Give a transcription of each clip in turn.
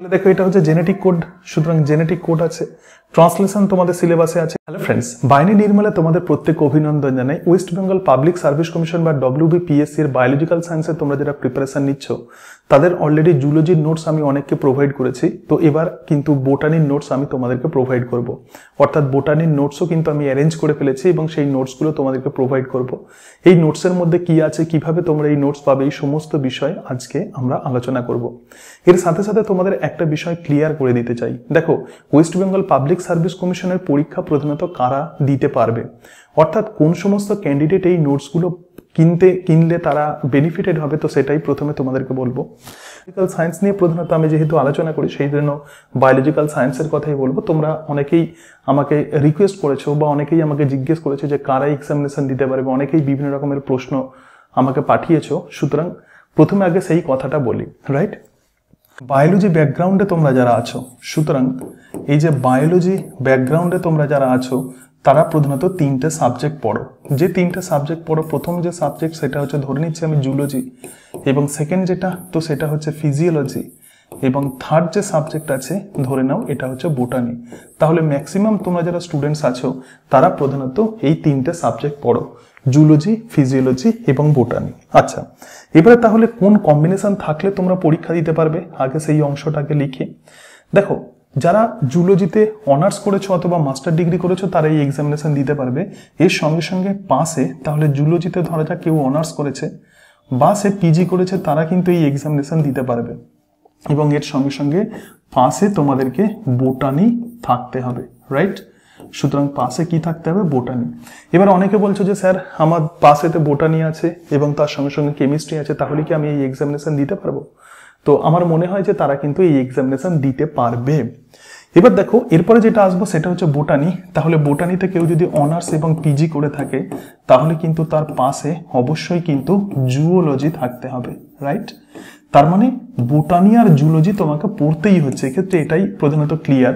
দেখো এটা হচ্ছে জেনেটিক কোড। সুতরাং জেনেটিক কোড আছে, ট্রান্সলেশন তোমাদের সিলেবাসে আছে। হ্যালো ফ্রেন্ডস, বায়নি নির্মলে তোমাদের প্রত্যেক অভিনন্দন জানাই। West Bengal Public Service commission বা WBPSC এর বায়োলজিক্যাল সায়েন্সে তোমরা যারা প্রিপারেশন নিচ্ছ তাদের অলরেডি জুলজির নোটস আমি অনেককে প্রোভাইড করেছি। তো এবার কিন্তু বোটানির নোটস আমি তোমাদেরকে প্রোভাইড করব, অর্থাৎ বোটানির নোটসও কিন্তু আমি অ্যারেঞ্জ করে ফেলেছি এবং সেই নোটসগুলো তোমাদেরকে প্রোভাইড করব। এই নোটসের মধ্যে কি আছে, কিভাবে তোমরা এই নোটস পাবে, এই সমস্ত বিষয় আজকে আমরা আলোচনা করব। এর সাথে সাথে তোমাদের একটা বিষয় ক্লিয়ার করে দিতে চাই। দেখো, ওয়েস্ট বেঙ্গল পাবলিক সার্ভিস কমিশনের পরীক্ষা প্রধানত কারা দিতে পারবে, অর্থাৎ কোন সমস্ত ক্যান্ডিডেট এই নোটসগুলো কিনলে তারা বেনিফিটেড হবে, তো সেটাই প্রথমে তোমাদেরকে বলবো। বায়োলজিক্যাল সায়েন্স নিয়ে প্রধানত আমি যেহেতু আলোচনা করি সেই জন্য বায়োলজিক্যাল সায়েন্সের কথাই বলবো। তোমরা অনেকেই আমাকে রিকোয়েস্ট করেছো বা অনেকেই আমাকে জিজ্ঞেস করেছো যে কারা এক্সামিনেশন দিতে পারবে, অনেকেই বিভিন্ন রকমের প্রশ্ন আমাকে পাঠিয়েছো। সুতরাং প্রথমে আগে সেই কথাটা বলি, রাইট? বায়োলজি ব্যাকগ্রাউন্ডে তোমরা যারা আছো, সুতরাং এই যে বায়োলজি ব্যাকগ্রাউন্ডে তোমরা যারা আছো তারা প্রধানত তিনটে সাবজেক্ট পড়ো। যে তিনটে সাবজেক্ট পড়ো, প্রথম যে সাবজেক্ট সেটা হচ্ছে ধরে নিচ্ছি আমি জুলজি, এবং সেকেন্ড যেটা তো সেটা হচ্ছে ফিজিওলজি, এবং থার্ড যে সাবজেক্ট আছে ধরে নাও এটা হচ্ছে বোটানি। তাহলে ম্যাক্সিমাম তোমরা যারা স্টুডেন্টস আছো তারা প্রধানত এই তিনটে সাবজেক্ট পড়ো, জুলজি, ফিজিওলজি এবং বোটানি। আচ্ছা, এবারে তাহলে কোন কম্বিনেশন থাকলে তোমরা পরীক্ষা দিতে পারবে, আগে সেই অংশটাকে লিখে দেখো। যারা জুলজিতে অনার্স করেছো অথবা মাস্টার ডিগ্রি করেছো তারা এই এক্সামিনেশন দিতে পারবে। এর সঙ্গে সঙ্গে পাশে তাহলে জুলজিতে ধরা যাক কেউ অনার্স করেছে বা সে পিজি করেছে, তারা কিন্তু এই এক্সামিনেশন দিতে পারবে। এবং এর সঙ্গে সঙ্গে পাশে তোমাদেরকে বোটানি থাকতে হবে, রাইট? সুতরাং পাশে কি থাকতে হবে? বোটানি। এবার অনেকে বলছো যে স্যার আমার পাশেতে বোটানি আছে এবং তার সঙ্গে সঙ্গে কেমিস্ট্রি আছে, তাহলে কি আমি এই এক্সামিনেশন দিতে পারবো? তো আমার মনে হয় যে তারা কিন্তু এই এক্সামিনেশন দিতে পারবে। এবার দেখো, এরপরে যেটা আসবো সেটা হচ্ছে বোটানি। তাহলে বোটানিতে কেউ যদি অনার্স এবং পিজি করে থাকে তাহলে কিন্তু তার পাশে অবশ্যই কিন্তু জুওলজি থাকতে হবে, রাইট? তার মানে বোটানি আর জুলজি তোমাকে পড়তেই হচ্ছে, এক্ষেত্রে এটাই প্রধানত ক্লিয়ার।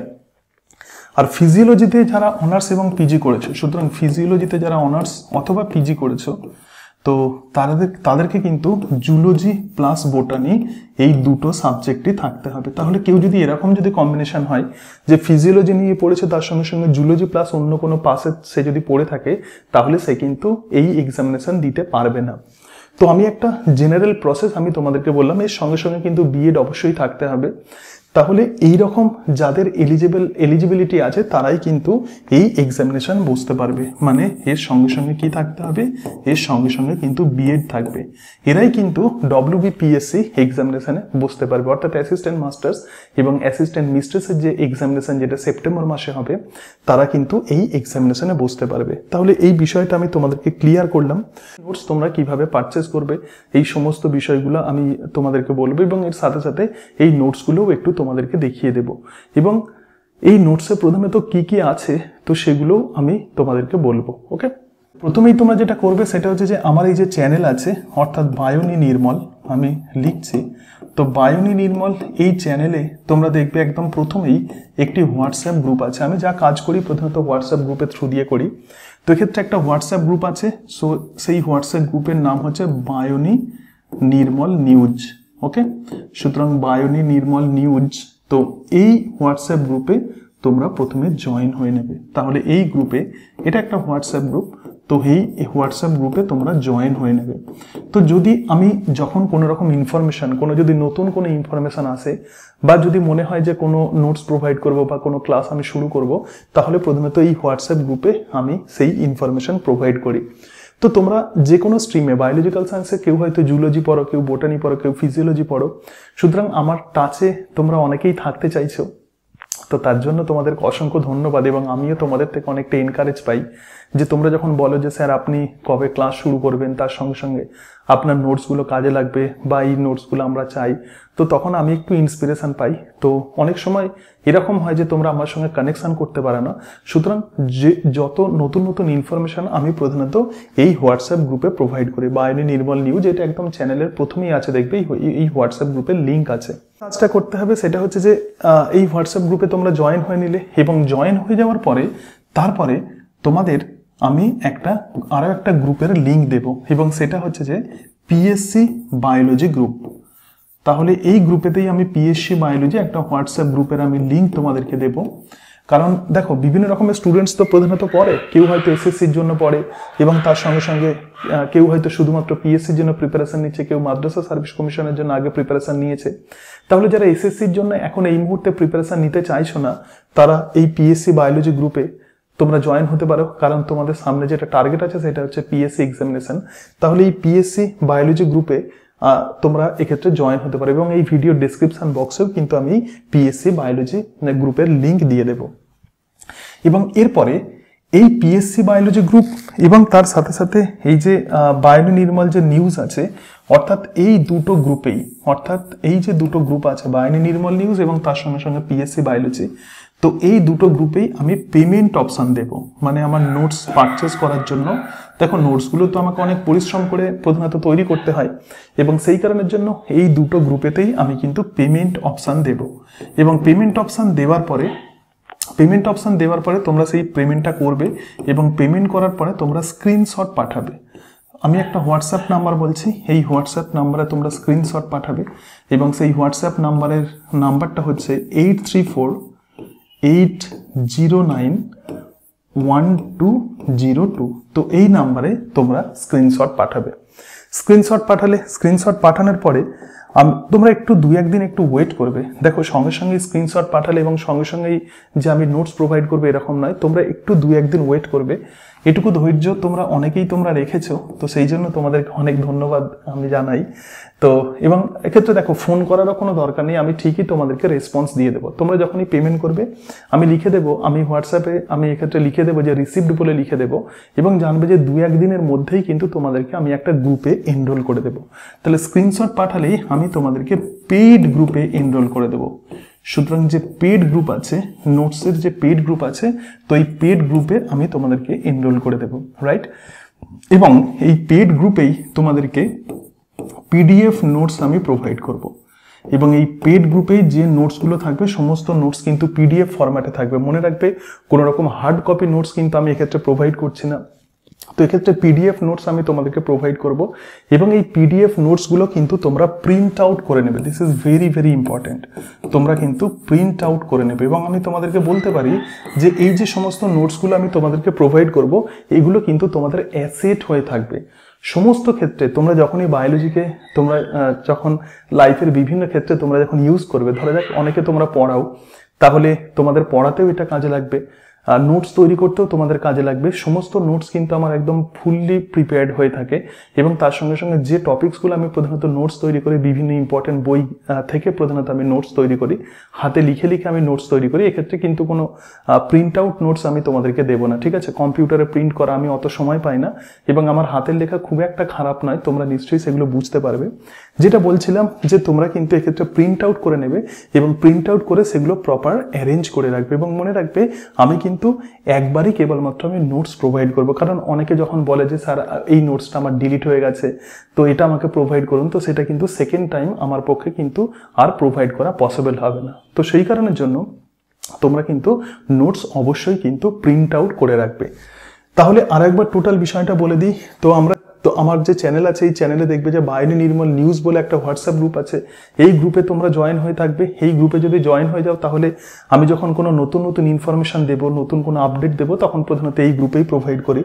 আর ফিজিওলজিতে যারা অনার্স এবং পিজি করেছো, সুতরাং ফিজিওলজিতে যারা অনার্স অথবা পিজি করেছো তো তাদেরকে কিন্তু জুলজি প্লাস বোটানি এই দুটো সাবজেক্টই থাকতে হবে। তাহলে কেউ যদি এরকম যদি কম্বিনেশন হয় যে ফিজিওলজি নিয়ে পড়েছে তার সঙ্গে সঙ্গে জুলজি প্লাস অন্য কোনো পাশে সে যদি পড়ে থাকে তাহলে সে কিন্তু এই এক্সামিনেশন দিতে পারবে না। তো আমি একটা জেনারেল প্রসেস আমি তোমাদেরকে বললাম, এর সঙ্গে সঙ্গে কিন্তু বিএড অবশ্যই থাকতে হবে। তাহলে এই রকম যাদের এলিজিবিলিটি আছে তারাই কিন্তু এই এক্সামিনেশন বসতে পারবে। মানে এর সঙ্গে সঙ্গে কি থাকতে হবে? এর সঙ্গে সঙ্গে কিন্তু বিএড থাকবে। এরাই কিন্তু WBPSC এক্সামিনেশনে বসতে পারবে, অর্থাৎ অ্যাসিস্ট্যান্ট মাস্টার্স এবং অ্যাসিস্ট্যান্ট মিস্ট্রেসের যে এক্সামিনেশন যেটা সেপ্টেম্বর মাসে হবে তারা কিন্তু এই এক্সামিনেশনে বসতে পারবে। তাহলে এই বিষয়টা আমি তোমাদেরকে ক্লিয়ার করলাম। নোটস তোমরা কিভাবে পারচেজ করবে এই সমস্ত বিষয়গুলো আমি তোমাদেরকে বলবো, এবং এর সাথে সাথে এই নোটসগুলোও একটু তোমাদেরকে দেখিয়ে দেব। এবং এই নোটসে প্রথমে তো কি কি আছে তো সেগুলো আমি তোমাদেরকে বলবো। ওকে, প্রথমেই তোমরা যেটা করবে সেটা হচ্ছে যে আমার এই যে চ্যানেল আছে অর্থাৎ বায়োনি নির্মল, আমি লিখছি তো বায়োনি নির্মল, এই চ্যানেলে তোমরা দেখবে একদম প্রথমেই একটি হোয়াটসঅ্যাপ গ্রুপ আছে। আমি যা কাজ করি প্রথমত হোয়াটসঅ্যাপ গ্রুপের থ্রু দিয়ে করি। তো এক্ষেত্রে একটা হোয়াটসঅ্যাপ গ্রুপ আছে, সো সেই হোয়াটসঅ্যাপ গ্রুপের নাম হচ্ছে বায়োনি নির্মল নিউজ। ওকে, সুতরাং বায়োনি নির্মল নিউজ। তো এই হোয়াটসঅ্যাপ গ্রুপে তোমরা প্রথমে জয়েন হয়ে নেবে। তাহলে এই গ্রুপে, এটা একটা হোয়াটসঅ্যাপ গ্রুপ, তো এই হোয়াটসঅ্যাপ গ্রুপে তোমরা জয়েন হয়ে নেবে। তো যদি আমি যখন কোনো রকম ইনফরমেশন, যদি নতুন কোনো ইনফরমেশন আসে বা যদি মনে হয় যে কোনো নোটস প্রোভাইড করব বা কোনো ক্লাস আমি শুরু করব, তাহলে প্রথমত এই হোয়াটসঅ্যাপ গ্রুপে আমি সেই ইনফরমেশন প্রোভাইড করি। তো তোমরা যে কোনো স্ট্রিমে, বায়োলজিক্যাল সায়েন্সে কেউ হয়তো জুলজি পড়ো, কেউ বোটানি পড়ো, কেউ ফিজিওলজি পড়ো, সুতরাং আমার টাচে তোমরা অনেকেই থাকতে চাইছো। তো তার জন্য তোমাদেরকে অসংখ্য ধন্যবাদ, এবং আমিও তোমাদের থেকে অনেকটা এনকারেজ পাই যে তোমরা যখন বলো যে স্যার আপনি কবে ক্লাস শুরু করবেন, তার সঙ্গে সঙ্গে আপনার নোটসগুলো কাজে লাগবে বা এই নোটসগুলো আমরা চাই, তো তখন আমি একটু ইন্সপিরেশন পাই। তো অনেক সময় এরকম হয় যে তোমরা আমার সঙ্গে কানেকশন করতে পারো না, সুতরাং যত নতুন নতুন ইনফরমেশন আমি প্রধানত এই হোয়াটসঅ্যাপ গ্রুপে প্রোভাইড করি। বায়োনি নির্মল নিউজ, এটা একদম চ্যানেলের প্রথমেই আছে, দেখবে এই হোয়াটসঅ্যাপ গ্রুপের লিঙ্ক আছে। কাজটা করতে হবে সেটা হচ্ছে যে এই হোয়াটসঅ্যাপ গ্রুপে তোমরা জয়েন হয়ে নিলে, এবং জয়েন হয়ে যাওয়ার পরে তারপরে তোমাদের আমি আরো একটা গ্রুপের লিঙ্ক দেব, এবং সেটা হচ্ছে যে পিএসসি বায়োলজি গ্রুপ। তাহলে এই গ্রুপেতেই আমি পিএসসি বায়োলজি একটা হোয়াটসঅ্যাপ গ্রুপের আমি লিঙ্ক তোমাদেরকে দেব। কারণ দেখো বিভিন্ন রকমের স্টুডেন্টস তো প্রধানত পড়ে, কেউ হয়তো এসএসসির জন্য পড়ে এবং তার সঙ্গে সঙ্গে কেউ হয়তো শুধুমাত্র পিএসসির জন্য প্রিপারেশন নিচ্ছে, কেউ মাদ্রাসা সার্ভিস কমিশনের জন্য আগে প্রিপারেশন নিয়েছে। তাহলে যারা এসএসসির জন্য এখন এই মুহূর্তে প্রিপারেশন নিতে চাইছো না, তারা এই পিএসসি বায়োলজি গ্রুপে তোমরা জয়েন হতে পারো। কারণ তোমাদের সামনে যেটা টার্গেট আছে সেটা হচ্ছে পিএসসি এক্সামিনেশন। তাহলে এই পিএসসি বায়োলজি গ্রুপে তোমরা এক্ষেত্রে জয়েন হতে পারো এবং এই ভিডিও ডেসক্রিপশন বক্সেও কিন্তু আমি পিএসসি বায়োলজি গ্রুপের লিঙ্ক দিয়ে দেব। এবং এরপরে এই পিএসসি বায়োলজি গ্রুপ এবং তার সাথে সাথে এই যে বায়োনি নির্মল যে নিউজ আছে, অর্থাৎ এই দুটো গ্রুপেই, অর্থাৎ এই যে দুটো গ্রুপ আছে বায়োনি নির্মল নিউজ এবং তার সঙ্গে সঙ্গে পিএসসি বায়োলজি, তো এই দুটো গ্রুপেই আমি পেমেন্ট অপশান দেব। মানে আমার নোটস পারচেস করার জন্য, দেখো নোটসগুলো তো আমাকে অনেক পরিশ্রম করে প্রধানত তৈরি করতে হয় এবং সেই কারণের জন্য এই দুটো গ্রুপেতেই আমি কিন্তু পেমেন্ট অপশান দেব। এবং পেমেন্ট অপশান দেওয়ার পরে তোমরা সেই পেমেন্টটা করবে এবং পেমেন্ট করার পরে তোমরা স্ক্রিনশট পাঠাবে। আমি একটা হোয়াটসঅ্যাপ নাম্বার বলছি, এই হোয়াটসঅ্যাপ নাম্বারে তোমরা স্ক্রিনশট পাঠাবে এবং সেই হোয়াটসঅ্যাপ নাম্বারটা হচ্ছে 8348091202। তো এই নাম্বারে তোমরা স্ক্রিনশট পাঠাবে। স্ক্রিনশট পাঠানোর পরে তোমরা একটু 2-1 দিন একটু ওয়েট করবে। দেখো সঙ্গে সঙ্গে স্ক্রিনশট পাঠালে এবং সঙ্গে সঙ্গেই যে আমি নোটস প্রোভাইড করবে এরকম নয়, তোমরা একটু 2-1 দিন ওয়েট করবে। এটুকু ধৈর্য অনেকেই তোমরা রেখেছো, তো সেই জন্য তোমাদেরকে অনেক ধন্যবাদ আমি জানাই। তো এবং এক্ষেত্রে দেখো ফোন করারও কোনো দরকার নেই, আমি ঠিকই তোমাদেরকে রেসপন্স দিয়ে দেবো। তোমরা যখনই পেমেন্ট করবে আমি লিখে দেবো, আমি হোয়াটসঅ্যাপে আমি এক্ষেত্রে লিখে দেবো যে রিসিভড বলে লিখে দেবো এবং জানবে যে 2-1 দিনের মধ্যেই কিন্তু তোমাদেরকে আমি একটা গ্রুপে এনরোল করে দেবো। তাহলে স্ক্রিনশট পাঠালেই আমি তোমাদেরকে পেইড গ্রুপে এনরোল করে দেবো। সুতরাং যে পেড গ্রুপ আছে, নোটসের যে পেড গ্রুপ আছে, তো এই পেড গ্রুপে আমি তোমাদেরকে এনরোল করে দেবো, রাইট। এবং এই পেড গ্রুপেই তোমাদেরকে পিডিএফ নোটস আমি প্রোভাইড করব এবং এই পেড গ্রুপে যে নোটসগুলো থাকবে সমস্ত নোটস কিন্তু পিডিএফ ফরম্যাটে থাকবে। মনে রাখবে কোনো রকম হার্ড কপি নোটস কিন্তু আমি এক্ষেত্রে প্রোভাইড করছি না। তো এক্ষেত্রে পিডিএফ নোটস আমি তোমাদেরকে প্রোভাইড করব এবং এই পিডিএফ নোটসগুলো কিন্তু তোমরা প্রিন্ট আউট করে নেবে। This is very very important. তোমরা কিন্তু প্রিন্ট আউট করে নেবে এবং আমি তোমাদেরকে বলতে পারি যে এই যে সমস্ত নোটসগুলো আমি তোমাদেরকে প্রোভাইড করব, এগুলো কিন্তু তোমাদের অ্যাসেট হয়ে থাকবে সমস্ত ক্ষেত্রে। তোমরা যখনই বায়োলজিকে তোমরা যখন লাইফের বিভিন্ন ক্ষেত্রে তোমরা যখন ইউজ করবে, ধরে যাক অনেকে তোমরা পড়াও, তাহলে তোমাদের পড়াতেও এটা কাজে লাগবে, নোটস তৈরি করতেও তোমাদের কাজে লাগবে। সমস্ত নোটস কিন্তু আমার একদম ফুললি প্রিপেয়ার্ড হয়ে থাকে এবং তার সঙ্গে সঙ্গে যে টপিকসগুলো আমি প্রধানত নোটস তৈরি করি, বিভিন্ন ইম্পর্টেন্ট বই থেকে প্রধানত আমি নোটস তৈরি করি, হাতে লিখে লিখে আমি নোটস তৈরি করি। এক্ষেত্রে কিন্তু কোনো প্রিন্ট আউট নোটস আমি তোমাদেরকে দেবো না, ঠিক আছে। কম্পিউটারে প্রিন্ট করা আমি অত সময় পাই না এবং আমার হাতের লেখা খুব একটা খারাপ নয়, তোমরা নিশ্চয়ই সেগুলো বুঝতে পারবে। যেটা বলছিলাম যে তোমরা কিন্তু এক্ষেত্রে প্রিন্ট আউট করে নেবে এবং প্রিন্ট আউট করে সেগুলো প্রপার অ্যারেঞ্জ করে রাখবে এবং মনে রাখবে আমি কিন্তু একবারই কেবলমাত্র আমি নোটস প্রোভাইড করব। কারণ অনেকে যখন বলে যে স্যার এই নোটসটা আমার ডিলিট হয়ে গেছে, তো এটা আমাকে প্রোভাইড করুন, তো সেটা কিন্তু সেকেন্ড টাইম আমার পক্ষে কিন্তু আর প্রোভাইড করা পসিবল হবে না। তো সেই কারণের জন্য তোমরা কিন্তু নোটস অবশ্যই কিন্তু প্রিন্ট আউট করে রাখবে। তাহলে আর একবার টোটাল বিষয়টা বলে দিই। তো আমার যে চ্যানেল আছে, এই চ্যানেলে দেখবে যে বায়োনি নির্মল নিউজ বলে একটা হোয়াটসঅ্যাপ গ্রুপ আছে। এই গ্রুপে তোমরা জয়েন হয়ে থাকবে। এই গ্রুপে যদি জয়েন হয়ে যাও, তাহলে আমি যখন কোনো নতুন নতুন ইনফরমেশন দেবো, নতুন কোনো আপডেট দেবো, তখন প্রধানত এই গ্রুপেই প্রোভাইড করি।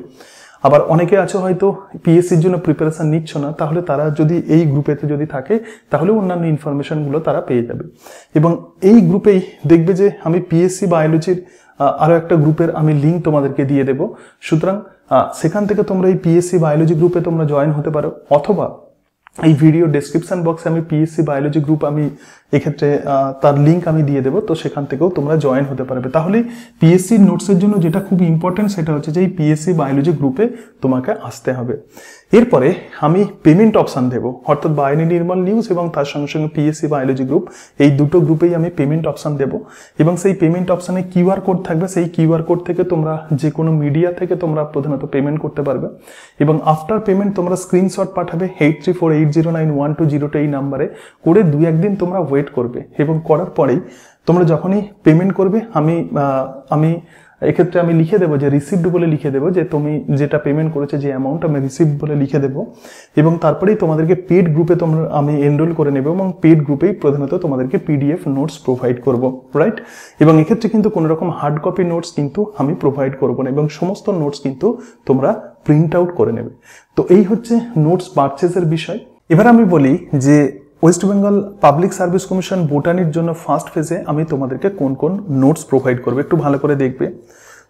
আবার অনেকে আছে হয়তো পিএসসির জন্য প্রিপারেশন নিচ্ছ না, তাহলে তারা যদি এই গ্রুপেতে যদি থাকে, তাহলে অন্যান্য ইনফরমেশনগুলো তারা পেয়ে যাবে। এবং এই গ্রুপেই দেখবে যে আমি পিএসসি বায়োলজির আরও একটা গ্রুপের আমি লিঙ্ক তোমাদেরকে দিয়ে দেবো। সুতরাং সেখান থেকে তোমরা এই পিএসসি বায়োলজি গ্রুপে তোমরা জয়েন হতে পারো, অথবা এই ভিডিও ডেসক্রিপশন বক্সে আমি পিএসসি বায়োলজি গ্রুপ আমি এক্ষেত্রে তার লিঙ্ক আমি দিয়ে দেবো, তো সেখান থেকেও তোমরা জয়েন হতে পারবে। তাহলে পিএসসি নোটসের জন্য যেটা খুব ইম্পর্টেন্ট সেটা হচ্ছে যে এই পিএসসি বায়োলজি গ্রুপে তোমাকে আসতে হবে। এরপরে আমি পেমেন্ট অপশান দেবো, অর্থাৎ বায়োনি নির্মল নিউজ এবং তার সঙ্গে সঙ্গে পিএসসি বায়োলজি গ্রুপ, এই দুটো গ্রুপেই আমি পেমেন্ট অপশান দেবো এবং সেই পেমেন্ট অপশানে কিউআর কোড থাকবে। সেই কিউআর কোড থেকে তোমরা যে কোনো মিডিয়া থেকে তোমরা প্রধানত পেমেন্ট করতে পারবে এবং আফটার পেমেন্ট তোমরা স্ক্রিনশট পাঠাবে 8348091202 এই নাম্বারে করে 2-1 দিন তোমরা ওয়েট করবে এবং করার পরেই তোমরা যখনই পেমেন্ট করবে আমি এক্ষেত্রে আমি লিখে দেবো যে রিসিভড বলে লিখে দেবো, যে তুমি যেটা পেমেন্ট করেছে যে অ্যামাউন্ট আমি রিসিভড বলে লিখে দেবো। এবং তারপরেই তোমাদেরকে পেড গ্রুপে আমি এনরোল করে নেবো এবং পেড গ্রুপেই প্রধানত তোমাদেরকে পিডিএফ নোটস প্রোভাইড করব, রাইট। এবং এক্ষেত্রে কিন্তু কোনো রকম হার্ড কপি নোটস কিন্তু আমি প্রোভাইড করবো না এবং সমস্ত নোটস কিন্তু তোমরা প্রিন্ট আউট করে নেবে। তো এই হচ্ছে নোটস পারচেজের বিষয়। এবার আমি বলি যে West Bengal Public Service Commission বোটানির জন্য ফার্স্ট ফেজে আমি তোমাদেরকে কোন কোন নোটস প্রোভাইড করবো একটু ভালো করে দেখবে।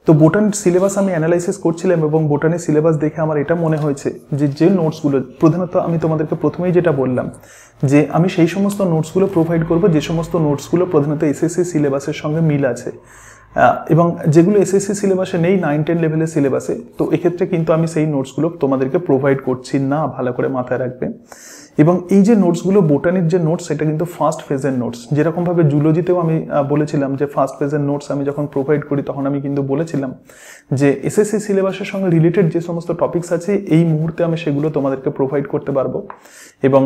তো বোটানির সিলেবাস আমি অ্যানালাইসিস করছিলাম এবং বোটানির সিলেবাস দেখে আমার এটা মনে হয়েছে যে নোটসগুলো প্রধানত আমি তোমাদেরকে প্রথমেই যেটা বললাম যে আমি সেই সমস্ত নোটসগুলো প্রোভাইড করব যে সমস্ত নোটসগুলো প্রধানত এসএসসি সিলেবাসের সঙ্গে মিল আছে এবং যেগুলো এসএসসি সিলেবাসে নেই 9-10 লেভেলের সিলেবাসে, তো এক্ষেত্রে কিন্তু আমি সেই নোটসগুলো তোমাদেরকে প্রোভাইড করছি না, ভালো করে মাথায় রাখবে। এবং এই যে নোটসগুলো বোটানির যে নোটস সেটা কিন্তু ফার্স্ট ফেজের নোটস, যেরকমভাবে জুলজিতেও আমি বলেছিলাম যে ফার্স্ট ফেজের নোটস আমি যখন প্রোভাইড করি তখন আমি কিন্তু বলেছিলাম যে এসএসসি সিলেবাসের সঙ্গে রিলেটেড যে সমস্ত টপিকস আছে এই মুহূর্তে আমি সেগুলো তোমাদেরকে প্রোভাইড করতে পারবো। এবং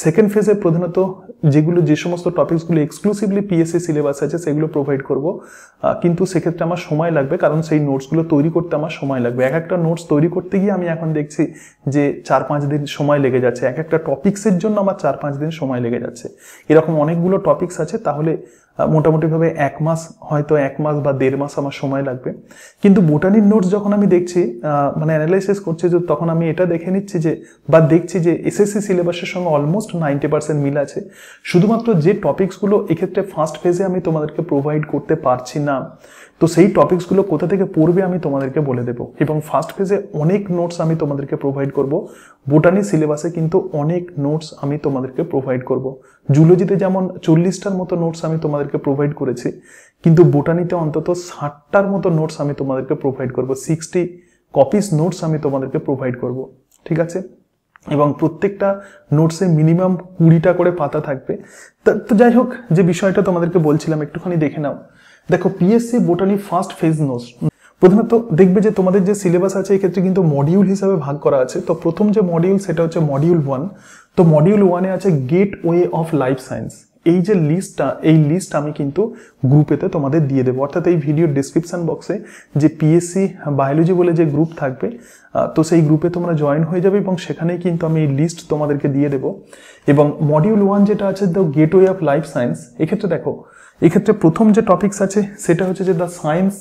সেকেন্ড ফেজে প্রধানত যে সমস্ত টপিকসগুলো এক্সক্লুসিভলি পিএসসি সিলেবাস আছে সেগুলো প্রোভাইড করব, কিন্তু সেক্ষেত্রে আমার সময় লাগবে কারণ সেই নোটসগুলো তৈরি করতে আমার সময় লাগবে। এক একটা নোটস তৈরি করতে গিয়ে আমি এখন দেখছি যে 4-5 দিন সময় লেগে যাচ্ছে, এক একটা টপিক্সের জন্য আমার 4-5 দিন সময় লেগে যাচ্ছে। এরকম অনেকগুলো টপিক্স আছে, তাহলে মোটামুটিভাবে 1 মাস, হয়তো 1 মাস বা 1.5 মাস আমার সময় লাগবে। কিন্তু বোটানির নোটস যখন আমি দেখছি মানে অ্যানালাইসিস করছি যে তখন আমি এটা দেখে নিচ্ছি যে এসএসসি সিলেবাসের সঙ্গে অলমোস্ট 90% মিল আছে। শুধুমাত্র যে টপিক্সগুলো এক্ষেত্রে ফার্স্ট ফেজে আমি তোমাদেরকে প্রোভাইড করতে পারছি না, তো সেই টপিক্সগুলো কোথা থেকে পড়বে আমি তোমাদেরকে বলে দেবো। এবং ফার্স্ট ফেজে অনেক নোটস আমি তোমাদেরকে প্রোভাইড করব, বোটানি সিলেবাসে কিন্তু অনেক নোটস আমি তোমাদেরকে প্রোভাইড করব। জুলজিতে যেমন 40টার মতো নোটস আমি তোমাদেরকে প্রোভাইড করেছি, কিন্তু বোটানিতে অন্তত 60টার মতো নোটস আমি তোমাদেরকে প্রোভাইড করব, 60 কপিস নোটস আমি তোমাদেরকে প্রোভাইড করব, ঠিক আছে। এবং প্রত্যেকটা নোটসে মিনিমাম 20টা করে পাতা থাকবে। তো যাই হোক, যে বিষয়টা তোমাদেরকে বলছিলাম একটুখানি দেখে নাও। দেখো, PSC botany first phase notes প্রথমত দেখবে যে তোমাদের যে সিলেবাস আছে এক্ষেত্রে কিন্তু মডিউল হিসাবে ভাগ করা আছে। তো প্রথম যে মডিউল সেটা হচ্ছে মডিউল 1। তো মডিউল 1-এ আছে গেটওয়ে অফ লাইফ সায়েন্স। এই যে লিস্ট আমি কিন্তু গ্রুপেতে তোমাদের দিয়ে দেবো, অর্থাৎ এই ভিডিওর ডিসক্রিপশন বক্সে যে পিএসসি বায়োলজি বলে যে গ্রুপ থাকবে, তো সেই গ্রুপে তোমরা জয়েন হয়ে যাবে এবং সেখানেই কিন্তু আমি এই লিস্ট তোমাদেরকে দিয়ে দেবো। এবং মডিউল 1 যেটা আছে the gateway of life science, এক্ষেত্রে দেখো এক্ষেত্রে প্রথম যে টপিকস আছে সেটা হচ্ছে যে the science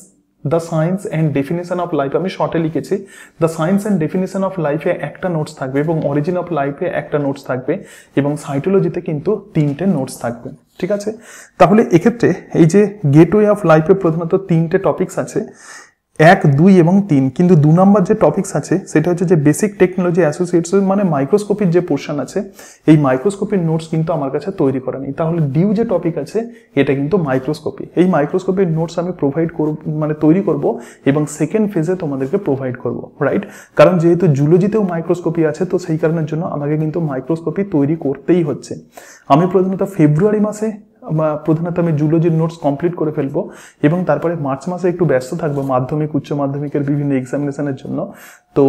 and definition of life. আমি শর্টে লিখেছি the science and definition of লাইফে একটা নোটস থাকবে এবং অরিজিন অফ লাইফে একটা নোটস থাকবে এবং সাইটোলজিতে কিন্তু 3টে নোটস থাকবে, ঠিক আছে। তাহলে এক্ষেত্রে এই যে গেটওয়ে অফ লাইফে প্রধানত 3টে টপিকস আছে, 1, 2 এবং 3, কিন্তু 2 নম্বর যে টপিকস আছে সেটা হচ্ছে যে বেসিক টেকনোলজি অ্যাসোসিয়েটস, মানে মাইক্রোস্কোপির যে পোর্শন আছে এই মাইক্রোস্কোপির নোটস কিন্তু আমার কাছে তৈরি করা নেই। তাহলে ডিউ যে টপিক আছে এটা কিন্তু মাইক্রোস্কোপি, এই মাইক্রোস্কোপির নোটস আমি প্রোভাইড করব, মানে তৈরি করব এবং সেকেন্ড ফেজে তোমাদেরকে প্রোভাইড করব, রাইট। কারণ যেহেতু জুলজিতেও মাইক্রোস্কোপি আছে, তো সেই কারণের জন্য আমাকে কিন্তু মাইক্রোস্কোপি তৈরি করতেই হচ্ছে। আমি প্রধানত ফেব্রুয়ারি মাসে প্রধানত আমি জুলজির নোটস কমপ্লিট করে ফেলবো এবং তারপরে মার্চ মাসে একটু ব্যস্ত থাকবো মাধ্যমিক উচ্চ মাধ্যমিকের বিভিন্ন এক্সামিনেশনের জন্য। তো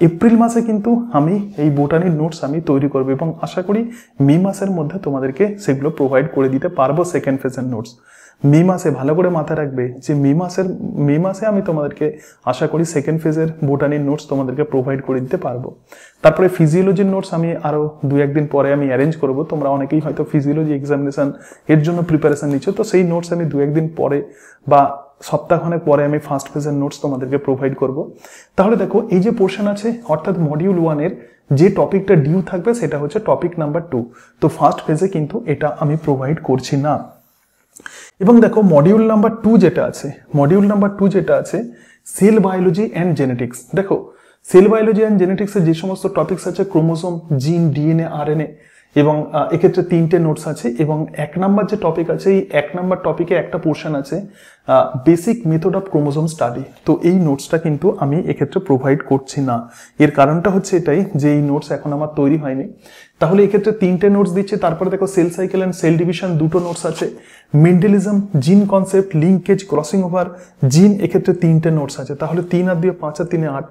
এপ্রিল মাসে কিন্তু আমি এই বোটানির নোটস আমি তৈরি করবো এবং আশা করি মে মাসের মধ্যে তোমাদেরকে সেগুলো প্রোভাইড করে দিতে পারবো সেকেন্ড ফেজের নোটস। মে মাসে ভালো করে মাথায় রাখবে যে মে মাসে আমি তোমাদেরকে আশা করি সেকেন্ড ফেজের বোটানির নোটস তোমাদেরকে প্রোভাইড করে দিতে পারবো। তারপরে ফিজিওলজির নোটস আমি আরো 2-1 দিন পরে আমি অ্যারেঞ্জ করব। তোমরা অনেকেই হয়তো ফিজিওলজি এক্সামিনেশন এর জন্য প্রিপারেশন নিচ্ছ, তো সেই নোটস আমি 2-1 দিন পরে বা সপ্তাহখানেক পরে আমি ফার্স্ট ফেজের নোটস তোমাদেরকে প্রোভাইড করব। তাহলে দেখো এই যে পোর্শন আছে অর্থাৎ মডিউল 1-এর যে টপিকটা ডিউ থাকবে সেটা হচ্ছে টপিক নাম্বার 2। তো ফার্স্ট ফেজে কিন্তু এটা আমি প্রোভাইড করছি না। এবং দেখো মডিউল নাম্বার 2 যেটা আছে সেল বায়োলজি অ্যান্ড জেনেটিক্স। দেখো সেল বায়োলজি অ্যান্ড জেনেটিক্সে যে সমস্ত টপিকস আছে ক্রোমোসোম, জিন, ডিএনএ, আরএনএ, এবং এক্ষেত্রে 3টে নোটস আছে। এবং 1 নাম্বার যে টপিক আছে এই 1 নাম্বার টপিকে একটা পোর্শন আছে basic method of chromosome study. তো এই নোটসটা কিন্তু আমি এক্ষেত্রে প্রোভাইড করছি না। এর কারণটা হচ্ছে এটাই যে এই নোটস এখন আমার তৈরি হয়নি। তাহলে এক্ষেত্রে 3টে নোটস দিচ্ছে। তারপরে দেখো cell cycle and cell division 2টো নোটস আছে। Mendelism, gene concept, linkage, crossing over, gene, এক্ষেত্রে 3টে নোটস আছে। তাহলে 3 আর 2 5 আর 3 8।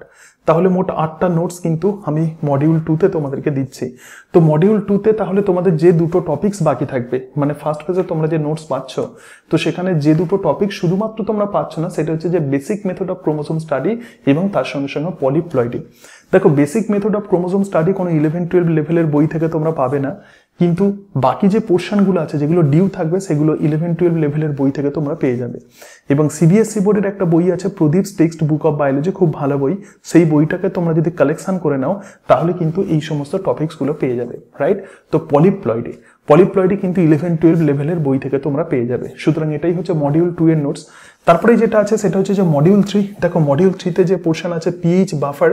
তাহলে মোট 8টা নোটস কিন্তু আমি মডিউল 2-তে তোমাদেরকে দিচ্ছি। তো মডিউল 2-তে তাহলে তোমাদের যে দুটো টপিকস বাকি থাকবে, মানে ফার্স্ট ফেজে তোমরা যে নোটস পাচ্ছ, তো সেখানে যে দুটো টপিক শুধুমাত্র তোমরা পাচ্ছ না, সেটা হচ্ছে যে basic method of chromosome study এবং তার সঙ্গে সঙ্গে পলিপ্লয়েডি। দেখো, basic method of chromosome study কোনো 11-12 লেভেলের বই থেকে তোমরা পাবে না, কিন্তু বাকি যে পোর্শনগুলো আছে যেগুলো ডিউ থাকবে সেগুলো 11-12 লেভেলের বই থেকে তোমরা পেয়ে যাবে। এবং সিবিএসসি বোর্ডের একটা বই আছে প্রদীপস টেক্সট বুক অফ বায়োলজি, খুব ভালো বই, সেই বইটাকে তোমরা যদি কালেকশন করে নাও তাহলে কিন্তু এই সমস্ত টপিকসগুলো পেয়ে যাবে, রাইট? তো পলিপ্লয়েডি কিন্তু 11-12 লেভেলের বই থেকে তোমরা পেয়ে যাবে। সুতরাং এটাই হচ্ছে মডিউল 2 এর নোটস। তারপরে যেটা আছে সেটা হচ্ছে যে মডিউল 3। দেখো, মডিউল 3-তে যে পোর্শন আছে পিএইচ, বাফার,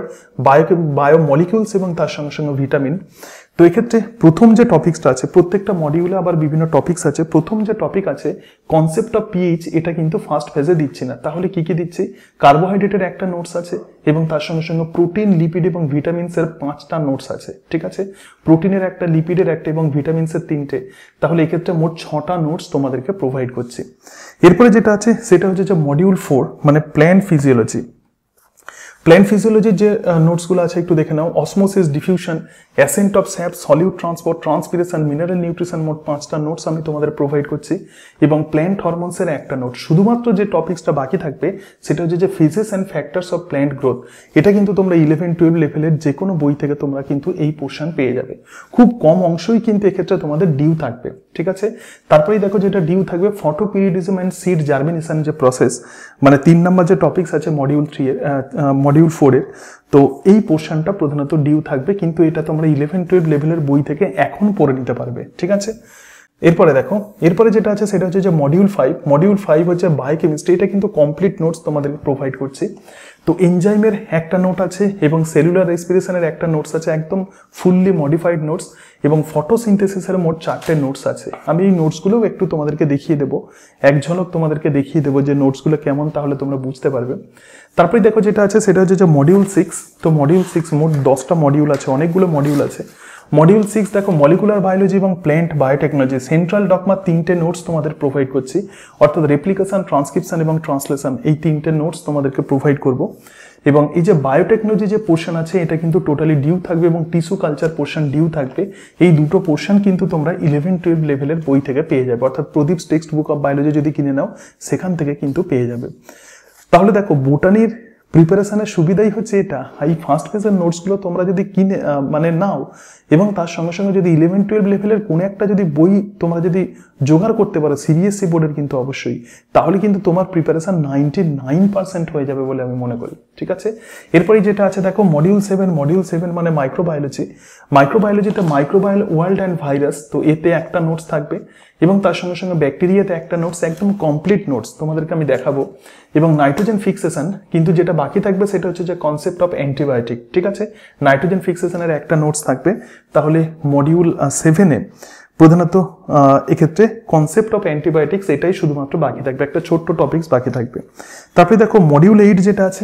বায়োমলিকিউলস এবং তার সঙ্গে সঙ্গে ভিটামিন। তো এক্ষেত্রে প্রথম যে টপিকসটা আছে, প্রত্যেকটা মডিউলে আবার বিভিন্ন টপিকস আছে। প্রথম যে টপিক আছে কনসেপ্ট অফ পিএইচ, এটা কিন্তু ফার্স্ট ফেজে দিচ্ছি না। তাহলে কি কি দিচ্ছি? কার্বোহাইড্রেটের একটা নোটস আছে এবং তার সঙ্গে সঙ্গে প্রোটিন, লিপিড এবং ভিটামিনসের 5টা নোটস আছে, ঠিক আছে? প্রোটিনের একটা, লিপিডের একটা এবং ভিটামিনসের 3টে। তাহলে এক্ষেত্রে মোট 6টা নোটস তোমাদেরকে প্রোভাইড করছি। এরপরে যেটা আছে সেটা হচ্ছে যে মডিউল 4, মানে প্ল্যান্ট ফিজিওলজি। প্ল্যান্ট ফিজিওলজির যে নোটসগুলো আছে একটু দেখে নাও। Osmosis, diffusion, ascent of sap, solute transport, transpiration, mineral nutrition, মোট 5টা নোটস আমি তোমাদের প্রোভাইড করছি। এবং প্ল্যান্ট হরমোনসের একটা নোট। শুধুমাত্র যে টপিক্সটা বাকি থাকবে সেটা হচ্ছে যে phases and factors of plant growth. এটা কিন্তু তোমরা 11-12 লেভেলের যে কোনো বই থেকে তোমরা কিন্তু এই পোর্শন পেয়ে যাবে। খুব কম অংশই কিন্তু এক্ষেত্রে তোমাদের ডিউ থাকবে, ঠিক আছে? তারপরেই দেখো যেটা ডিউ থাকবে ফটোপিরিডিজম অ্যান্ড সিড জার্মিনেশন যে প্রসেস, মানে 3 নম্বর যে টপিক্স আছে মডিউল 4 এর। তো এই পোর্শনটা প্রধানত ডিউ থাকবে, কিন্তু এটা তোমরা 11-12 লেভেলের বই থেকে এখন পড়ে নিতে পারবে, ঠিক আছে? এরপরে দেখো, এরপরে যেটা আছে সেটা হচ্ছে যে মডিউল 5 হচ্ছে বায়োকেমিস্ট্রি। এটা কিন্তু কমপ্লিট নোটস তোমাদের প্রোভাইড করছি। তো এনজাইমের একটা নোট আছে এবং সেলুলার রেসপিরেশনের একটা নোটস আছে, একদম ফুললি মডিফাইড নোটস। এবং ফটোসিনথেসিসের মোট 4টে নোটস আছে। আমি এই নোটসগুলোও একটু তোমাদেরকে দেখিয়ে দেবো, এক ঝলক তোমাদেরকে দেখিয়ে দেবো যে নোটসগুলো কেমন, তাহলে তোমরা বুঝতে পারবে। তারপরে দেখো যেটা আছে সেটা হচ্ছে যে মডিউল 6। তো মডিউল 6 মোট 10টা মডিউল আছে, অনেকগুলো মডিউল আছে। মডিউল 6 দেখো মলিকুলার বায়োলজি এবং প্ল্যান্ট বায়োটেকনোলজি, সেন্ট্রাল ডগমা 3টে নোটস তোমাদের প্রোভাইড করছি, অর্থাৎ রেপ্লিকেশন, ট্রান্সক্রিপশন এবং ট্রান্সলেশন, এই 3টে নোটস তোমাদেরকে প্রোভাইড করব। এবং এই যে বায়োটেকনোলজি যে পোর্শন আছে এটা কিন্তু টোটালি ডিউ থাকবে এবং টিস্যু কালচার পোর্শন ডিউ থাকবে। এই দুটো পোর্শন কিন্তু তোমরা 11-12 লেভেলের বই থেকে পেয়ে যাবে, অর্থাৎ প্রদীপস টেক্সট বুক অফ বায়োলজি যদি কিনে নাও সেখান থেকে কিন্তু পেয়ে যাবে। তাহলে দেখো, বোটানির প্রিপারেশনের সুবিধাই হচ্ছে এটা, এই ফার্স্ট ফেজের নোটসগুলো তোমরা যদি কিনে মানে নাও এবং তার সঙ্গে সঙ্গে যদি 11-12 লেভেলের কোনো একটা যদি বই তোমরা যদি জোগাড় করতে পারো সিবিএসসি বোর্ডের কিন্তু অবশ্যই, তাহলে কিন্তু তোমার প্রিপারেশন 99% হয়ে যাবে বলে আমি মনে করি, ঠিক আছে? এরপরে যেটা আছে দেখো মডিউল 7 মানে মাইক্রোবায়োলজিতে মাইক্রোবায়াল ওয়ার্ল্ড অ্যান্ড ভাইরাস। তো এতে একটা নোটস থাকবে এবং তার সঙ্গে সঙ্গে ব্যাকটেরিয়াতে একটা নোটস, একদম কমপ্লিট নোটস তোমাদেরকে আমি দেখাবো। এবং নাইট্রোজেন ফিক্সেশন, কিন্তু যেটা বাকি থাকবে সেটা হচ্ছে যে কনসেপ্ট অফ অ্যান্টিবায়োটিক, ঠিক আছে? নাইট্রোজেন ফিক্সেশনের একটা নোটস থাকবে। তাহলে মডিউল 7-এ প্রধানত এক্ষেত্রে কনসেপ্ট অফ অ্যান্টিবায়োটিক্স এটাই শুধুমাত্র বাকি থাকবে, একটা ছোট্ট টপিক্স বাকি থাকবে। তারপরে দেখো মডিউল 8 যেটা আছে,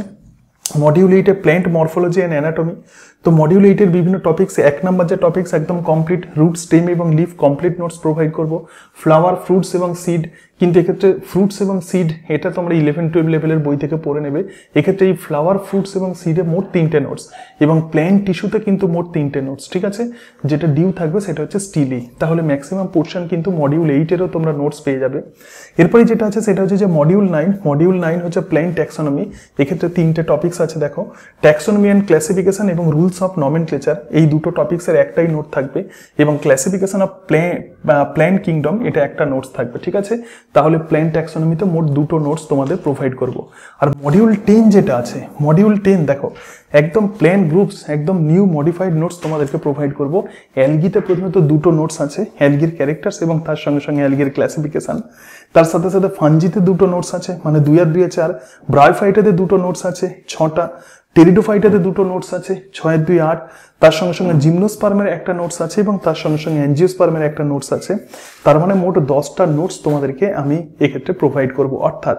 মডিউল 8-এ প্ল্যান্ট মরফোলজি অ্যান্ড অ্যানাটমি। তো মডিউল 8-এর বিভিন্ন টপিক্স, 1 নম্বর যে টপিক্স একদম কমপ্লিট, রুট, স্টেম এবং লিফ কমপ্লিট নোটস প্রোভাইড করব। ফ্লাওয়ার, ফ্রুটস এবং সিড, কিন্তু এক্ষেত্রে ফ্রুটস এবং সিড এটা তোমরা 11-12 লেভেলের বই থেকে পড়ে নেবে। এক্ষেত্রে এই ফ্লাওয়ার, ফ্রুটস এবং সিডে মোট 3টে নোটস এবং প্ল্যান্ট টিস্যুতে কিন্তু মোট 3টে নোটস, ঠিক আছে? যেটা ডিউ থাকবে সেটা হচ্ছে স্টিলি। তাহলে ম্যাক্সিমাম পোর্শন কিন্তু মডিউল 8-এরও তোমরা নোটস পেয়ে যাবে। এরপরে যেটা আছে সেটা হচ্ছে যে মডিউল 9 হচ্ছে প্ল্যান্ট ট্যাক্সোনমি। এক্ষেত্রে 3টে টপিক্স আছে দেখো, ট্যাক্সোনমি অ্যান্ড ক্লাসিফিকেশন এবং রুলস অফ নমেনক্লেচার, এই দুটো টপিক্সের একটাই নোট থাকবে। এবং ক্লাসিফিকেশন অফ প্ল্যান্ট কিংডম, এটা একটা নোটস থাকবে, ঠিক আছে? তাহলে প্ল্যান্ট ট্যাক্সোনমিতে মোট 2টো নোটস তোমাদের প্রোভাইড করব। আর মডিউল 10 যেটা আছে, মডিউল 10 দেখো একদম প্ল্যান্ট গ্রুপস, একদম নিউ মডিফাইড নোটস তোমাদেরকে প্রোভাইড করব। অ্যালগিতে প্রথমত 2টো নোটস আছে, অ্যালগির ক্যারেক্টার্স এবং তার সঙ্গে সঙ্গে অ্যালগির ক্লাসিফিকেশন। তার সাথে সাথে ফাঞ্জিতে 2টো নোটস আছে, মানে 2 আর 2 4। ব্রায়োফাইটাতে 2টো নোটস আছে 6টা। টেরিডোফাইটাতে 2টো নোটস আছে 6 আর 2 8। তার সঙ্গে সঙ্গে জিমনোস্পার্মের একটা নোটস আছে এবং তার সঙ্গে সঙ্গে অ্যাঞ্জিওস্পার্মের একটা নোটস আছে। তার মানে মোট 10টা নোটস তোমাদেরকে আমি এক্ষেত্রে প্রোভাইড করব। অর্থাৎ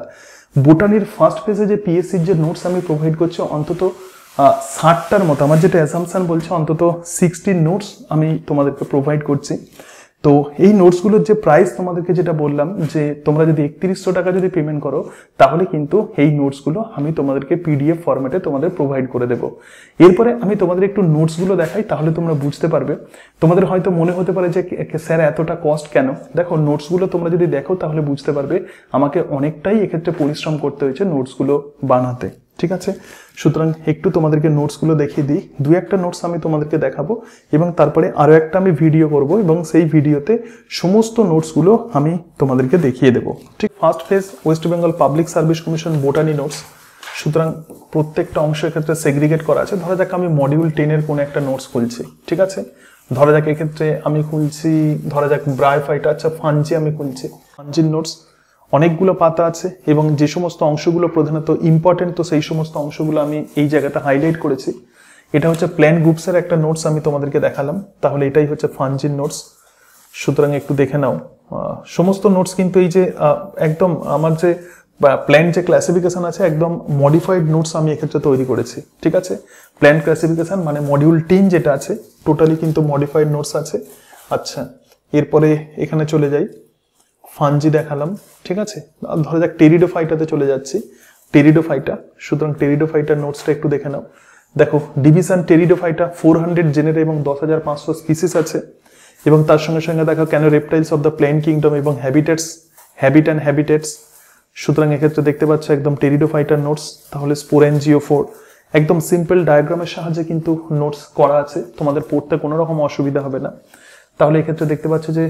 বোটানির ফার্স্ট ফেজে যে পিএসসির যে নোটস আমি প্রোভাইড করছি অন্তত 60টার মতো, আমার যেটা অ্যাসাম্পশন বলছে অন্তত 60 নোটস আমি তোমাদেরকে প্রোভাইড করছি। তো এই নোটসগুলোর যে প্রাইস তোমাদেরকে যেটা বললাম যে তোমরা যদি 3100 টাকা যদি পেমেন্ট করো তাহলে কিন্তু এই নোটসগুলো আমি তোমাদেরকে পিডিএফ ফরম্যাটে তোমাদের প্রোভাইড করে দেবো। এরপরে আমি তোমাদের একটু নোটসগুলো দেখাই, তাহলে তোমরা বুঝতে পারবে। তোমাদের হয়তো মনে হতে পারে যে স্যার এতটা কস্ট কেন। দেখো নোটসগুলো তোমরা যদি দেখো তাহলে বুঝতে পারবে আমাকে অনেকটাই এক্ষেত্রে পরিশ্রম করতে হয়েছে নোটসগুলো বানাতে, ঠিক আছে। সুতরাং একটু তোমাদেরকে নোটসগুলো দেখিয়ে দিই, 2-1টা নোটস আমি তোমাদেরকে দেখাবো এবং তারপরে আরও একটা আমি ভিডিও করব এবং সেই ভিডিওতে সমস্ত নোটসগুলো আমি তোমাদেরকে দেখিয়ে দেবো, ঠিক। First phase West Bengal Public Service commission botany notes. সুতরাং প্রত্যেকটা অংশের ক্ষেত্রে সেগ্রিগেট করা আছে। ধরা যাক আমি মডিউল 10-এর কোনো একটা নোটস খুলছি, ঠিক আছে। ধরা যাক এক্ষেত্রে আমি খুলছি, ধরা যাক ব্রায়োফাইটা, আচ্ছা ফাঞ্জি আমি খুলছি। ফাঞ্জির নোটস অনেকগুলো পাতা আছে এবং যে সমস্ত অংশগুলো প্রধানত ইম্পর্টেন্ট, তো সেই সমস্ত অংশগুলো আমি এই জায়গাটা হাইলাইট করেছি। এটা হচ্ছে প্ল্যান গ্রুপসের একটা নোটস আমি তোমাদেরকে দেখালাম, তাহলে এটাই হচ্ছে ফাঞ্জির নোটস। সুতরাং একটু দেখে নাও সমস্ত নোটস কিন্তু এই যে একদম আমার যে প্ল্যান যে ক্লাসিফিকেশন আছে একদম মডিফাইড নোটস আমি এক্ষেত্রে তৈরি করেছি, ঠিক আছে। প্ল্যান ক্লাসিফিকেশন মানে মডিউল 10 যেটা আছে টোটালি কিন্তু মডিফাইড নোটস আছে। আচ্ছা, এরপরে এখানে চলে যাই, ফাঞ্জি দেখালাম, ঠিক আছে। ধরা যাক টেরিডোফাইটাতে চলে যাচ্ছি, টেরিডোফাইটা। সুতরাং টেরিডোফাইটার নোটসটা একটু দেখে নাও। দেখো ডিভিশন টেরিডোফাইটা 400 জেনেরা এবং 10,500 স্পিসিস আছে এবং তার সঙ্গে সঙ্গে দেখো কেন reptiles of the plain kingdom এবং হ্যাবিটেটস, হ্যাবিট অ্যান্ড হ্যাবিটেটস। সুতরাং এক্ষেত্রে দেখতে পাচ্ছ একদম টেরিডোফাইটার নোটস। তাহলে স্পোরেনজিওফোর একদম সিম্পল ডায়াগ্রামের সাহায্যে কিন্তু নোটস করা আছে, তোমাদের পড়তে কোনো রকম অসুবিধা হবে না। তাহলে এক্ষেত্রে দেখতে পাচ্ছ যে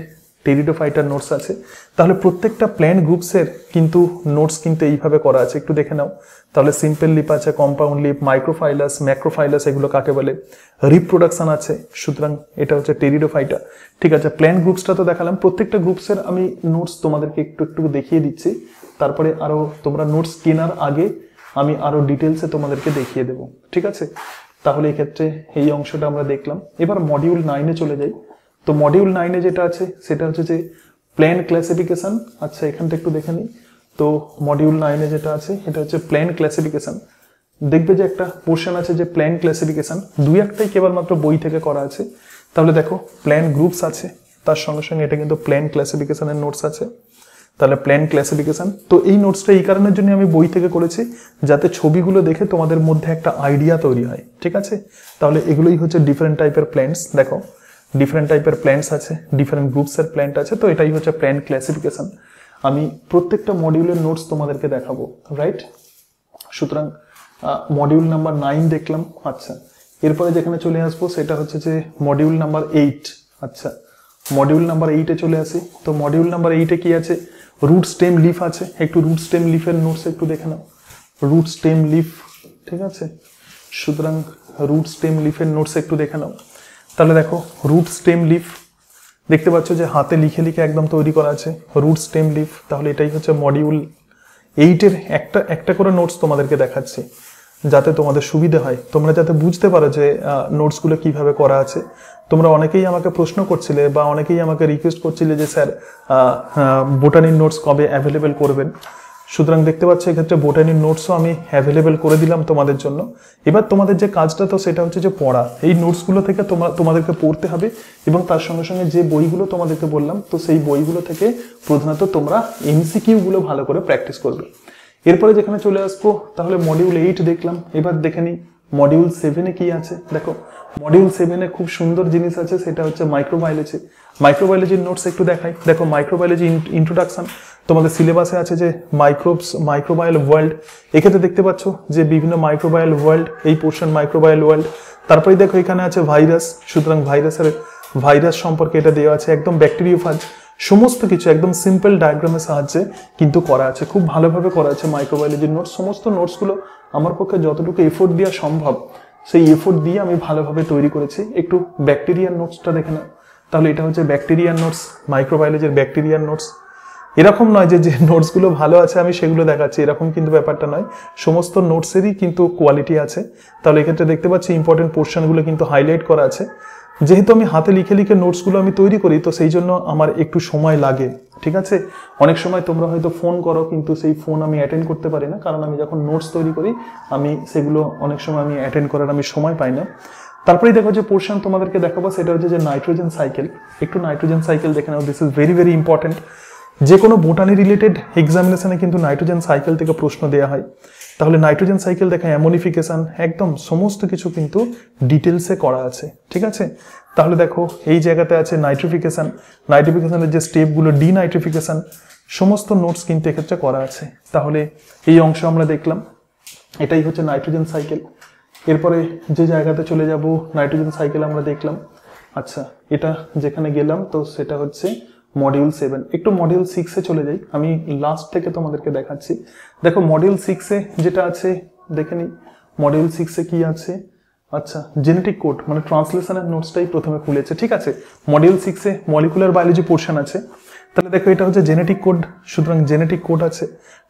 টেরিডোফাইটার নোটস আছে। তাহলে প্রত্যেকটা প্ল্যান্ট গ্রুপসের কিন্তু নোটস কিন্তু এইভাবে করা আছে, একটু দেখে নাও। তাহলে সিম্পল লিপ আছে, কম্পাউন্ড লিপ, মাইক্রোফাইলাস, ম্যাক্রোফাইলাস, এগুলো কাকে বলে, রিপ্রোডাকশন আছে। সুতরাং এটা হচ্ছে টেরিডোফাইটা, ঠিক আছে। প্ল্যান্ট গ্রুপসটা তো দেখালাম, প্রত্যেকটা গ্রুপসের আমি নোটস তোমাদেরকে একটু একটু দেখিয়ে দিচ্ছি। তারপরে আরো তোমরা নোটস কেনার আগে আমি আরো ডিটেলসে তোমাদেরকে দেখিয়ে দেবো, ঠিক আছে। তাহলে এক্ষেত্রে এই অংশটা আমরা দেখলাম। এবার মডিউল 9-এ চলে যাই। তো মডিউল 9-এ যেটা আছে সেটা হচ্ছে যে প্ল্যান ক্লাসিফিকেশন। আচ্ছা, এখানটা একটু দেখে নিই। তো মডিউল 9-এ যেটা আছে এটা হচ্ছে প্ল্যান ক্লাসিফিকেশন। দেখবে যে একটা পোর্শন আছে যে প্ল্যান ক্লাসিফিকেশন, 2-1টাই কেবলমাত্র বই থেকে করা আছে। তাহলে দেখো প্ল্যান গ্রুপস আছে, তার সঙ্গে সঙ্গে এটা কিন্তু প্ল্যান ক্লাসিফিকেশনের নোটস আছে। তাহলে প্ল্যান ক্লাসিফিকেশন, তো এই নোটসটা এই কারণের জন্য আমি বই থেকে করেছি যাতে ছবিগুলো দেখে তোমাদের মধ্যে একটা আইডিয়া তৈরি হয়, ঠিক আছে। তাহলে এগুলোই হচ্ছে ডিফারেন্ট টাইপের প্ল্যান্টস। দেখো ডিফারেন্ট টাইপের প্ল্যান্টস আছে, ডিফারেন্ট গ্রুপসের প্ল্যান্ট আছে। তো এটাই হচ্ছে প্ল্যান ক্লাসিফিকেশন। আমি প্রত্যেকটা মডিউলের নোটস তোমাদেরকে দেখাবো, রাইট। সুতরাং মডিউল নাম্বার 9 দেখলাম। আচ্ছা, এরপরে যেখানে চলে আসবো সেটা হচ্ছে যে মডিউল নাম্বার 8। আচ্ছা, মডিউল নাম্বার 8-এ চলে আসি। তো মডিউল নাম্বার 8-এ কি আছে, রুট স্টেম লিফ আছে। একটু রুট স্টেম লিফের নোটস একটু দেখে নাও, রুট স্টেম লিফ, ঠিক আছে। সুতরাং রুট স্টেম লিফের নোটস একটু দেখে নাও। তাহলে দেখো রুট স্টেম লিফ দেখতে পাচ্ছ যে হাতে লিখে লিখে একদম তৈরি করা আছে, রুট স্টেম লিফ। তাহলে এটাই হচ্ছে মডিউল 8-এর একটা একটা করে নোটস তোমাদেরকে দেখাচ্ছি যাতে তোমাদের সুবিধা হয়, তোমরা যাতে বুঝতে পারো যে নোটসগুলো কিভাবে করা আছে। তোমরা অনেকেই আমাকে প্রশ্ন করছিলে বা অনেকেই আমাকে রিকোয়েস্ট করছিলে যে স্যার বোটানির নোটস কবে অ্যাভেলেবেল করবেন। সুতরাং দেখতে পাচ্ছ এক্ষেত্রে বোটানির নোটসও আমি অ্যাভেলেবেল করে দিলাম তোমাদের জন্য। এবার তোমাদের যে কাজটা তো সেটা হচ্ছে যে পড়া, এই নোটসগুলো থেকে তোমাদেরকে পড়তে হবে এবং তার সঙ্গে সঙ্গে যে বইগুলো তোমাদেরকে বললাম তো সেই বইগুলো থেকে প্রধানত তোমরা এমসিকিউগুলো ভালো করে প্র্যাকটিস করবে। এরপরে যেখানে চলে আসবো তাহলে মডিউল 8 দেখলাম। এবার দেখে নিই মডিউল 7-এ কি আছে। দেখো মডিউল 7-এ খুব সুন্দর জিনিস আছে, সেটা হচ্ছে মাইক্রোবায়োলজি। মাইক্রোবায়োলজির নোটস একটু দেখাই। দেখো মাইক্রোবায়োলজি ইন্ট্রোডাকশন তোমাদের সিলেবাসে আছে যে মাইক্রোবায়াল ওয়ার্ল্ড। এক্ষেত্রে দেখতে পাচ্ছ যে বিভিন্ন মাইক্রোবায়াল ওয়ার্ল্ড, এই পোর্শন মাইক্রোবায়াল ওয়ার্ল্ড। তারপরে দেখো এখানে আছে ভাইরাস। সুতরাং ভাইরাস সম্পর্কে এটা দেওয়া আছে, একদম ব্যাকটেরিওফাজ সমস্ত কিছু একদম সিম্পল ডায়াগ্রামের সাহায্যে কিন্তু করা আছে, খুব ভালোভাবে করা আছে মাইক্রোবায়োলজির নোটস। সমস্ত নোটসগুলো আমার পক্ষে যতটুকু এফোর্ট দেওয়া সম্ভব সেই এফোর্ট দিয়ে আমি ভালোভাবে তৈরি করেছি। একটু ব্যাকটেরিয়ার নোটসটা দেখে নাও। তাহলে এটা হচ্ছে ব্যাকটেরিয়ার নোটস, মাইক্রোবায়োলজির ব্যাকটেরিয়ার নোটস। এরকম নয় যে নোটসগুলো ভালো আছে আমি সেগুলো দেখাচ্ছি, এরকম কিন্তু ব্যাপারটা নয়। সমস্ত নোটসেরই কিন্তু কোয়ালিটি আছে। তাহলে এক্ষেত্রে দেখতে পাচ্ছি ইম্পর্টেন্ট পোর্শনগুলো কিন্তু হাইলাইট করা আছে। যেহেতু আমি হাতে লিখে লিখে নোটসগুলো আমি তৈরি করি তো সেই জন্য আমার একটু সময় লাগে, ঠিক আছে। অনেক সময় তোমরা হয়তো ফোন করো কিন্তু সেই ফোন আমি অ্যাটেন্ড করতে পারি না, কারণ আমি যখন নোটস তৈরি করি আমি সেগুলো অনেক সময় আমি অ্যাটেন্ড করার আমি সময় পাই না। তারপরেই দেখো যে পোর্শন তোমাদেরকে দেখাবো সেটা হচ্ছে যে নাইট্রোজেন সাইকেল। একটু নাইট্রোজেন সাইকেল দেখে নাও, this is very very important. যে কোনো বোটানি রিলেটেড এক্সামিনেশনে কিন্তু নাইট্রোজেন সাইকেল থেকে প্রশ্ন দেওয়া হয়। তাহলে নাইট্রোজেন সাইকেল দেখা, অ্যামোনিফিকেশন, একদম সমস্ত কিছু কিন্তু ডিটেলসে করা আছে, ঠিক আছে। তাহলে দেখো এই জায়গাতে আছে নাইট্রিফিকেশন, নাইট্রিফিকেশনের যে স্টেপগুলো, ডিনাইট্রিফিকেশন, সমস্ত নোটস কিন্তু এক্ষেত্রে করা আছে। তাহলে এই অংশ আমরা দেখলাম, এটাই হচ্ছে নাইট্রোজেন সাইকেল। এরপরে যে জায়গাতে চলে যাব, নাইট্রোজেন সাইকেল আমরা দেখলাম। আচ্ছা, এটা যেখানে গেলাম তো সেটা হচ্ছে মডিউল 7। একটু মডিউল 6-এ চলে যাই, আমি লাস্ট থেকে তোমাদেরকে দেখাচ্ছি। দেখো মডিউল 6-এ যেটা আছে দেখে নিই। মডিউল 6-এ কি আছে? আচ্ছা, জেনেটিক কোড মানে ট্রান্সলেশনের নোটসটাই প্রথমে খুলেছে, ঠিক আছে। মডিউল 6-এ মলিকুলার বায়োলজি পোর্শন আছে। তাহলে দেখো এটা হচ্ছে জেনেটিক কোড, সুতরাং জেনেটিক কোড আছে।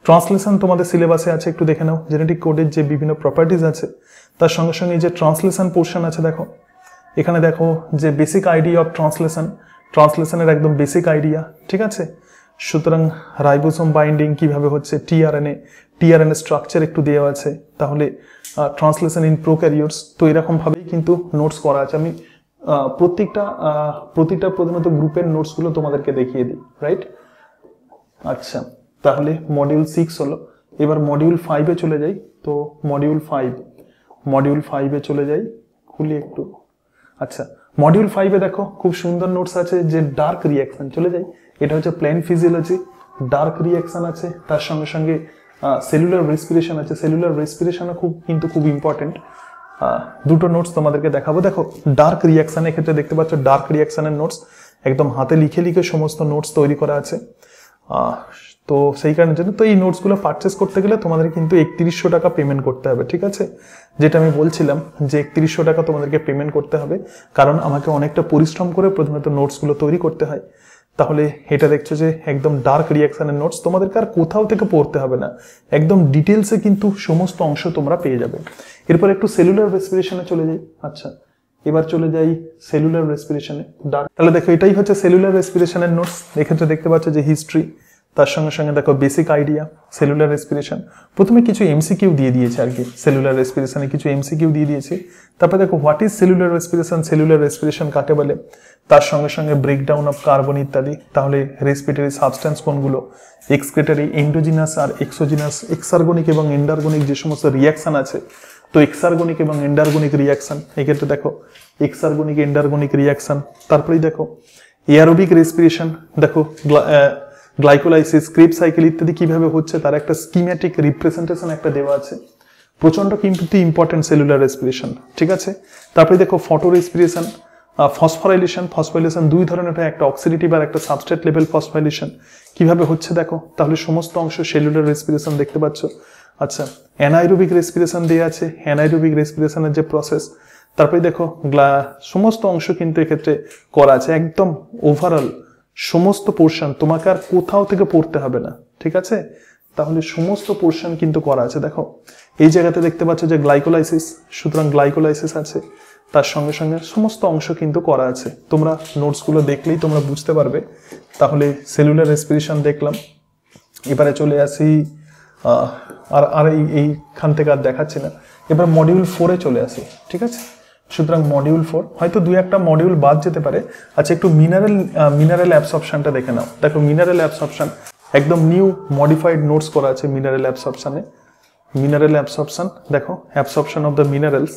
ট্রান্সলেশন তোমাদের সিলেবাসে আছে, একটু দেখে নাও। জেনেটিক কোডের যে বিভিন্ন প্রপার্টিজ আছে তার সঙ্গে সঙ্গে যে ট্রান্সলেশন পোর্শন আছে, দেখো এখানে দেখো যে বেসিক আইডিয়া অফ ট্রান্সলেশন, ট্রান্সলেশনের একদম বেসিক আইডিয়া, ঠিক আছে। সুতরাং রাইবোসোম বাইন্ডিং কিভাবে হচ্ছে, টিআরএনএ স্ট্রাকচার একটু দেওয়া আছে। তাহলে ট্রান্সলেশন ইন প্রোক্যারিওটস, তো এরকম ভাবেই কিন্তু নোটস করা আছে। আমি প্রতিটা প্রধানত গ্রুপের নোটসগুলো তোমাদেরকে দেখিয়ে দিই, রাইট। আচ্ছা, তাহলে মডিউল 6 হলো। এবার মডিউল 5-এ চলে যাই। তো মডিউল 5-এ চলে যাই, খুলি একটু। আচ্ছা, মডিউল 5-এ দেখো খুব সুন্দর নোটস আছে যে ডার্ক রিয়াকশন। চলে যাই, এটা হচ্ছে প্ল্যান্ট ফিজিওলজি, ডার্ক রিয়াকশন আছে। তার সঙ্গে সঙ্গে সেলুলার রেসপিরেশন আছে। সেলুলার রেসপিরেশনও খুব ইম্পর্টেন্ট। দুটো নোটস তোমাদেরকে দেখাবো। দেখো ডার্ক রিয়াকশনের ক্ষেত্রে দেখতে পাচ্ছ ডার্ক রিয়াকশনের নোটস একদম হাতে লিখে লিখে সমস্ত নোটস তৈরি করা আছে। তো সেই কারণের জন্য তো এই নোটসগুলো পারচেস করতে গেলে তোমাদের কিন্তু 3100 টাকা পেমেন্ট করতে হবে, ঠিক আছে। যেটা আমি বলছিলাম যে 3100 টাকা তোমাদেরকে পেমেন্ট করতে হবে, কারণ আমাকে অনেকটা পরিশ্রম করে প্রথমত নোটসগুলো তৈরি করতে হয়। তাহলে এটা দেখছো যে একদম ডার্ক রিয়াকশনের নোটস, তোমাদেরকে আর কোথাও থেকে পড়তে হবে না, একদম ডিটেলসে কিন্তু সমস্ত অংশ তোমরা পেয়ে যাবে। এরপর একটু সেলুলার রেসপিরেশনে চলে যাই। আচ্ছা, এবার চলে যাই সেলুলার রেসপিরেশনে, ডার্ক। তাহলে দেখো এটাই হচ্ছে সেলুলার রেসপিরেশনের নোটস। এক্ষেত্রে দেখতে পাচ্ছ যে হিস্ট্রি, তার সঙ্গে সঙ্গে দেখো বেসিক আইডিয়া, সেলুলার রেসপিরেশন। প্রথমে কিছু এমসিকিউ দিয়ে দিয়েছে আর কি, সেলুলার রেসপিরেশনে কিছু এমসিকিউ দিয়ে দিয়েছে। তারপরে দেখো what is cellular respiration, cellular respiration কাকে বলে, তার সঙ্গে সঙ্গে ব্রেকডাউন অফ কার্বন ইত্যাদি। তাহলে রেসপিরেটরি সাবস্টেন্স কোনগুলো, এক্সক্রেটরি, এন্ডোজিনাস আর এক্সোজিনাস, এক্সার্গনিক এবং এন্ডার্গনিক যে সমস্ত রিয়াকশন আছে। তো এক্সার্গনিক এবং এন্ডার্গনিক রিয়াকশন, এক্ষেত্রে দেখো এক্সার্গনিক এন্ডার্গনিক রিয়াকশন। তারপরেই দেখো এয়ারোবিক রেসপিরেশন, দেখো গ্লাইকোলাইসিস, ক্রেব সাইকেল ইত্যাদি কিভাবে হচ্ছে তার একটা স্কিম্যাটিক রিপ্রেজেন্টেশন একটা দেওয়া আছে। প্রচন্ড কিন্তু ইম্পর্টেন্ট সেলুলার রেসপিরেশন, ঠিক আছে। তারপরে দেখো ফটো রেসপিরেশন, ফসফোরাইলেশন দুই ধরনের, একটা অক্সিডেটিভ আর একটা সাবস্ট্রেট লেভেল ফসফোরাইলেশন কিভাবে হচ্ছে দেখো। তাহলে সমস্ত অংশ সেলুলার রেসপিরেশন দেখতে পাচ্ছ। আচ্ছা, অ্যানাইরোবিক রেসপিরেশন দেওয়া আছে, অ্যানাইরোবিক রেসপিরেশনের যে প্রসেস। তারপরে দেখো সমস্ত অংশ কিন্তু এক্ষেত্রে করা আছে, একদম ওভারঅল সমস্ত পোর্শন তোমাকে আর কোথাও থেকে পড়তে হবে না, ঠিক আছে। তাহলে সমস্ত পোর্শন কিন্তু করা আছে। দেখো এই জায়গাতে দেখতে পাচ্ছ যে গ্লাইকোলাইসিস, সুতরাং গ্লাইকোলাইসিস আছে, তার সঙ্গে সঙ্গে সমস্ত অংশ কিন্তু করা আছে। তোমরা নোটসগুলো দেখলেই তোমরা বুঝতে পারবে। তাহলে সেলুলার রেসপিরেশন দেখলাম। এবারে চলে আসি, আর এইখান থেকে আর দেখাচ্ছি না। এবার মডিউল 4-এ চলে আসি, ঠিক আছে। সুতরাং মডিউল 4 হয়তো দুই একটা মডিউল বাদ যেতে পারে। আচ্ছা, একটু মিনারেল অ্যাবসর্পশনটা দেখে নাও। দেখো মিনারেল অ্যাবসর্পশন একদম নিউ মডিফাইড নোটস করা আছে মিনারেল অ্যাবসর্পশনে। মিনারেল অ্যাবসর্পশন দেখো, অ্যাবসর্পশন অফ দ্য মিনারেলস।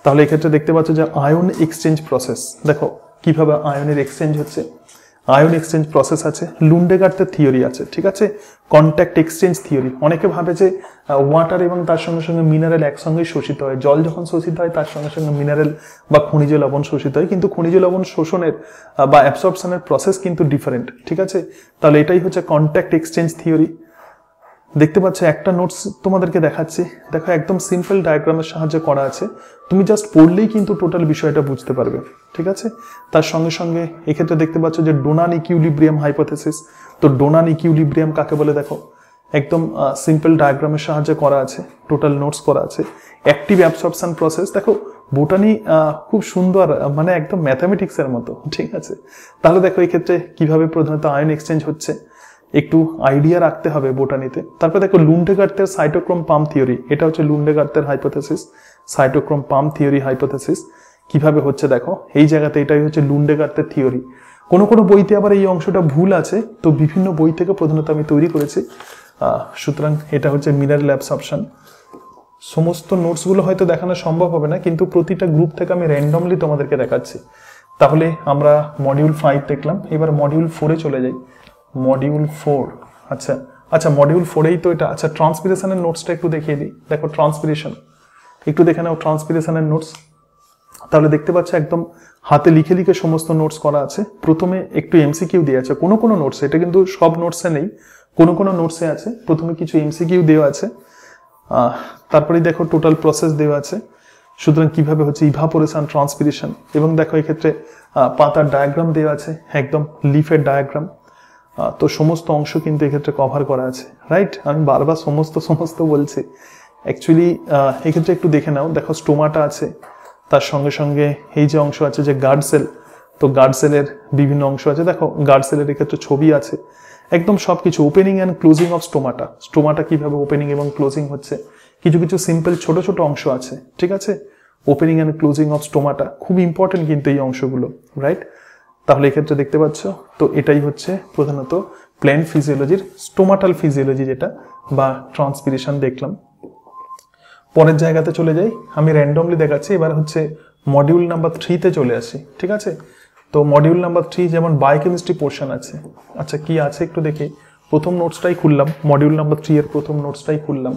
তাহলে এক্ষেত্রে দেখতে পাচ্ছ যে আয়ন এক্সচেঞ্জ প্রসেস, দেখো কিভাবে আয়নের এক্সচেঞ্জ হচ্ছে। আয়ন এক্সচেঞ্জ প্রসেস আছে, লুন্ডেগার্টের থিওরি আছে, ঠিক আছে। কন্ট্যাক্ট এক্সচেঞ্জ থিওরি, অনেকে ভাবে যে ওয়াটার এবং তার সঙ্গে সঙ্গে মিনারেল একসঙ্গেই শোষিত হয়। জল যখন শোষিত হয় তার সঙ্গে সঙ্গে মিনারেল বা খনিজ লবণ শোষিত হয়, কিন্তু খনিজ লবণ শোষণের বা অ্যাবসর্পশনের প্রসেস কিন্তু ডিফারেন্ট, ঠিক আছে। তাহলে এটাই হচ্ছে কন্ট্যাক্ট এক্সচেঞ্জ থিওরি। দেখতে পাচ্ছ একটা নোটস তোমাদেরকে দেখাচ্ছি, দেখো একদম সিম্পল ডায়াগ্রামের সাহায্যে করা আছে। তুমি জাস্ট পড়লেই কিন্তু টোটাল বিষয়টা বুঝতে পারবে, ঠিক আছে। তার সঙ্গে সঙ্গে এক্ষেত্রে দেখতে পাচ্ছ যে ডোনান ইকুইলিব্রিয়াম হাইপোথেসিস। তো ডোনান ইকুইলিব্রিয়াম কাকে বলে দেখো, একদম সিম্পল ডায়াগ্রামের সাহায্যে করা আছে, টোটাল নোটস করা আছে। অ্যাক্টিভ অ্যাবসর্পশন প্রসেস, দেখো বোটানি খুব সুন্দর, মানে একদম ম্যাথামেটিক্সের মতো, ঠিক আছে। তাহলে দেখো এই ক্ষেত্রে কিভাবে প্রধানত আয়ন এক্সচেঞ্জ হচ্ছে একটু আইডিয়া রাখতে হবে বোটানিতে। তারপর দেখো লুন্ডেগার্টের সাইটোক্রোম পাম্প থিওরি, এটা হচ্ছে লুন্ডেগার্টের hypothesis, cytochrome pump theory hypothesis. কিভাবে হচ্ছে দেখো, এই জায়গাতে এটাই হচ্ছে লুন্ডেগার্তের থিওরি। কোনো কোনো বইতে আবার এই অংশটা ভুল আছে, তো বিভিন্ন বই থেকে প্রধানত আমি তৈরি করেছি। সুতরাং এটা হচ্ছে মিরার ল্যাবস অপশন। সমস্ত নোটসগুলো হয়তো দেখানো সম্ভব হবে না, কিন্তু প্রতিটা গ্রুপ থেকে আমি র্যান্ডমলি তোমাদেরকে দেখাচ্ছি। তাহলে আমরা মডিউল 5 দেখলাম, এবার মডিউল 4-এ চলে যাই। মডিউল 4, আচ্ছা আচ্ছা মডিউল 4-এই তো এটা। আচ্ছা ট্রান্সপিরেশনের নোটসটা একটু দেখিয়ে দিই। দেখো ট্রান্সপিরেশন একটু দেখে নাও, ট্রান্সপিরেশনের নোটস। তাহলে দেখতে পাচ্ছ একদম হাতে লিখে লিখে সমস্ত নোটস করা আছে। প্রথমে একটু এমসিকিউ দেওয়া আছে কোনো কোনো নোটসে, এটা কিন্তু সব নোটসে নেই, কোনো কোনো নোটসে আছে। প্রথমে কিছু এমসিকিউ দেওয়া আছে, তারপরে দেখো টোটাল প্রসেস দেওয়া আছে। সুতরাং কিভাবে হচ্ছে ইভাপোরেশন, ট্রান্সপিরেশন, এবং দেখো এক্ষেত্রে পাতার ডায়াগ্রাম দেওয়া আছে, একদম লিফের ডায়াগ্রাম। তো সমস্ত অংশ কিন্তু এক্ষেত্রে কভার করা আছে, রাইট? আমি বারবার সমস্ত বলছি, অ্যাকচুয়ালি এক্ষেত্রে একটু দেখে নাও। দেখো স্টোমাটা আছে, তার সঙ্গে সঙ্গে এই যে অংশ আছে যে গার্ড সেল, তো গার্ড সেলের বিভিন্ন অংশ আছে। দেখো গার্ড সেলের এক্ষেত্রে ছবি আছে, একদম সবকিছু। Opening and closing of stomata, stomata কিভাবে ওপেনিং এবং ক্লোজিং হচ্ছে, কিছু কিছু সিম্পল ছোট ছোট অংশ আছে, ঠিক আছে? Opening and closing of stomata খুব ইম্পর্টেন্ট কিন্তু এই অংশগুলো, রাইট? তাহলে এক্ষেত্রে দেখতে পাচ্ছ, তো এটাই হচ্ছে প্রধানত প্ল্যান্ট ফিজিওলজির স্টোমাটাল ফিজিওলজি যেটা, বা ট্রান্সপিরেশন দেখলাম। পরের জায়গাতে চলে যাই, আমি র্যান্ডমলি দেখাচ্ছি। এবার হচ্ছে মডিউল নাম্বার 3-তে চলে আসি, ঠিক আছে? তো মডিউল নাম্বার 3 যেমন বায়োকেমিস্ট্রি পোর্শন আছে। আচ্ছা কি আছে একটু দেখি, প্রথম নোটসটাই খুললাম, মডিউল নাম্বার 3 এর প্রথম নোটসটাই খুললাম।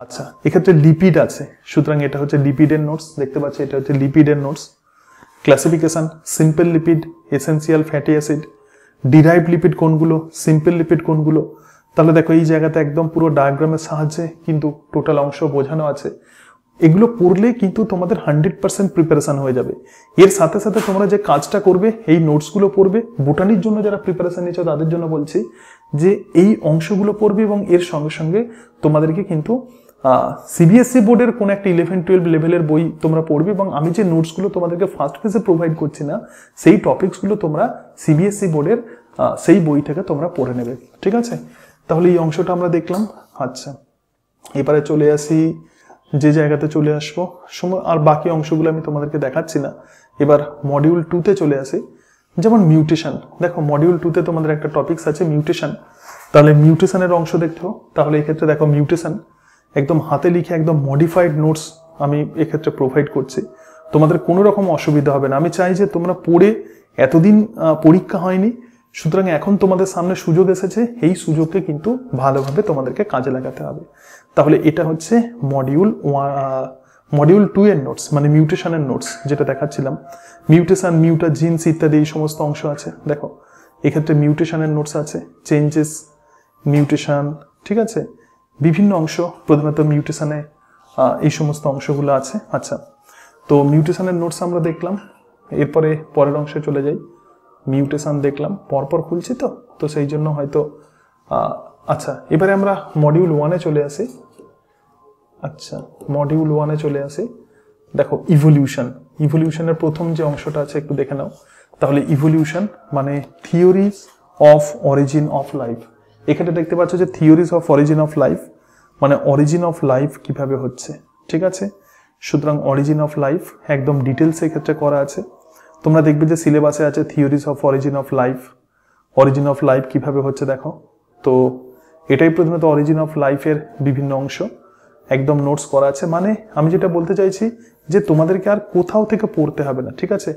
আচ্ছা এক্ষেত্রে লিপিড আছে, সুতরাং এটা হচ্ছে লিপিডের নোটস। দেখতে পাচ্ছি এটা হচ্ছে লিপিডের notes. Classification, simple lipid, essential fatty acid, derived lipid কোনগুলো, সিম্পল লিপিড কোনগুলো। তাহলে দেখো এই জায়গাতে একদম পুরো ডায়াগ্রামের সাহায্যে কিন্তু টোটাল অংশ বোঝানো আছে। এগুলো পড়লে কিন্তু তোমাদের 100% প্রিপারেশন হয়ে যাবে। এর সাথে সাথে তোমরা যে কাজটা করবে, এই নোটসগুলো পড়বে। বোটানির জন্য যারা প্রিপারেশন নিচ্ছ তাদের জন্য বলছি যে এই অংশগুলো পড়বে, এবং এর সঙ্গে সঙ্গে তোমাদেরকে কিন্তু সিবিএসসি বোর্ডের কোনো একটা 11-12 লেভেলের বই তোমরা পড়বে, এবং আমি যে নোটসগুলো তোমাদেরকে ফার্স্ট ফেজে প্রোভাইড করছি না, সেই টপিকসগুলো তোমরা সিবিএসসি বোর্ডের সেই বই থেকে তোমরা পড়ে নেবে, ঠিক আছে? তাহলে এই অংশটা আমরা দেখলাম। আচ্ছা এবারে চলে আসি, যে জায়গাতে চলে আসবো, আর বাকি অংশগুলো আমি তোমাদেরকে দেখাচ্ছি না। এবার মডিউল 2-তে চলে আসি, যেমন মিউটেশন। দেখো মডিউল 2-তে তোমাদের একটা টপিকস আছে মিউটেশন। তাহলে মিউটেশনের অংশ দেখতে हो, তাহলে এক্ষেত্রে দেখো মিউটেশন একদম হাতে লিখে একদম মডিফাইড নোটস আমি এক্ষেত্রে প্রোভাইড করছি। তোমাদের কোনো রকম অসুবিধা হবে না। আমি চাই যে তোমরা পড়ে, এতদিন পরীক্ষা হয়নি, সুতরাং এখন তোমাদের সামনে সুযোগ এসেছে, এই সুযোগকে কিন্তু ভালোভাবে তোমাদেরকে কাজে লাগাতে হবে। তাহলে এটা হচ্ছে মডিউল 2 এর নোটস, মানে মিউটেশনের নোটস যেটা দেখাচ্ছিলাম। মিউটেশন, মিউটাজিনস ইত্যাদি এই সমস্ত অংশ আছে। দেখো এক্ষেত্রে মিউটেশনের নোটস আছে, চেঞ্জেস, মিউটেশন, ঠিক আছে? বিভিন্ন অংশ প্রধানত মিউটেশনে এই সমস্ত অংশগুলো আছে। আচ্ছা তো মিউটেশনের নোটস আমরা দেখলাম, এরপরে পরের অংশে চলে যাই। মিউটেশন দেখলাম, পরপর খুলছি তো সেই জন্য হয়তো আচ্ছা এবারে আমরা মডিউল 1-এ চলে আসি। আচ্ছা মডিউল 1-এ চলে আসি। দেখো ইভলিউশনের প্রথম যে অংশটা আছে একটু দেখে নাও। তাহলে ইভলিউশন মানে theories of origin of life. এখানে দেখতে পাচ্ছ যে theories of origin of life মানে অরিজিন অফ লাইফ কিভাবে হচ্ছে, ঠিক আছে? সুতরাং অরিজিন অফ লাইফ একদম ডিটেলস এক্ষেত্রে করা আছে। তোমরা দেখবে যে সিলেবাসে আছে theories of origin of life. Origin of life কিভাবে হচ্ছে দেখো, তো এটাই প্রথমত অরিজিন অফ লাইফের বিভিন্ন অংশ একদম নোটস করা আছে। মানে আমি যেটা বলতে চাইছি যে তোমাদেরকে আর কোথাও থেকে পড়তে হবে না, ঠিক আছে?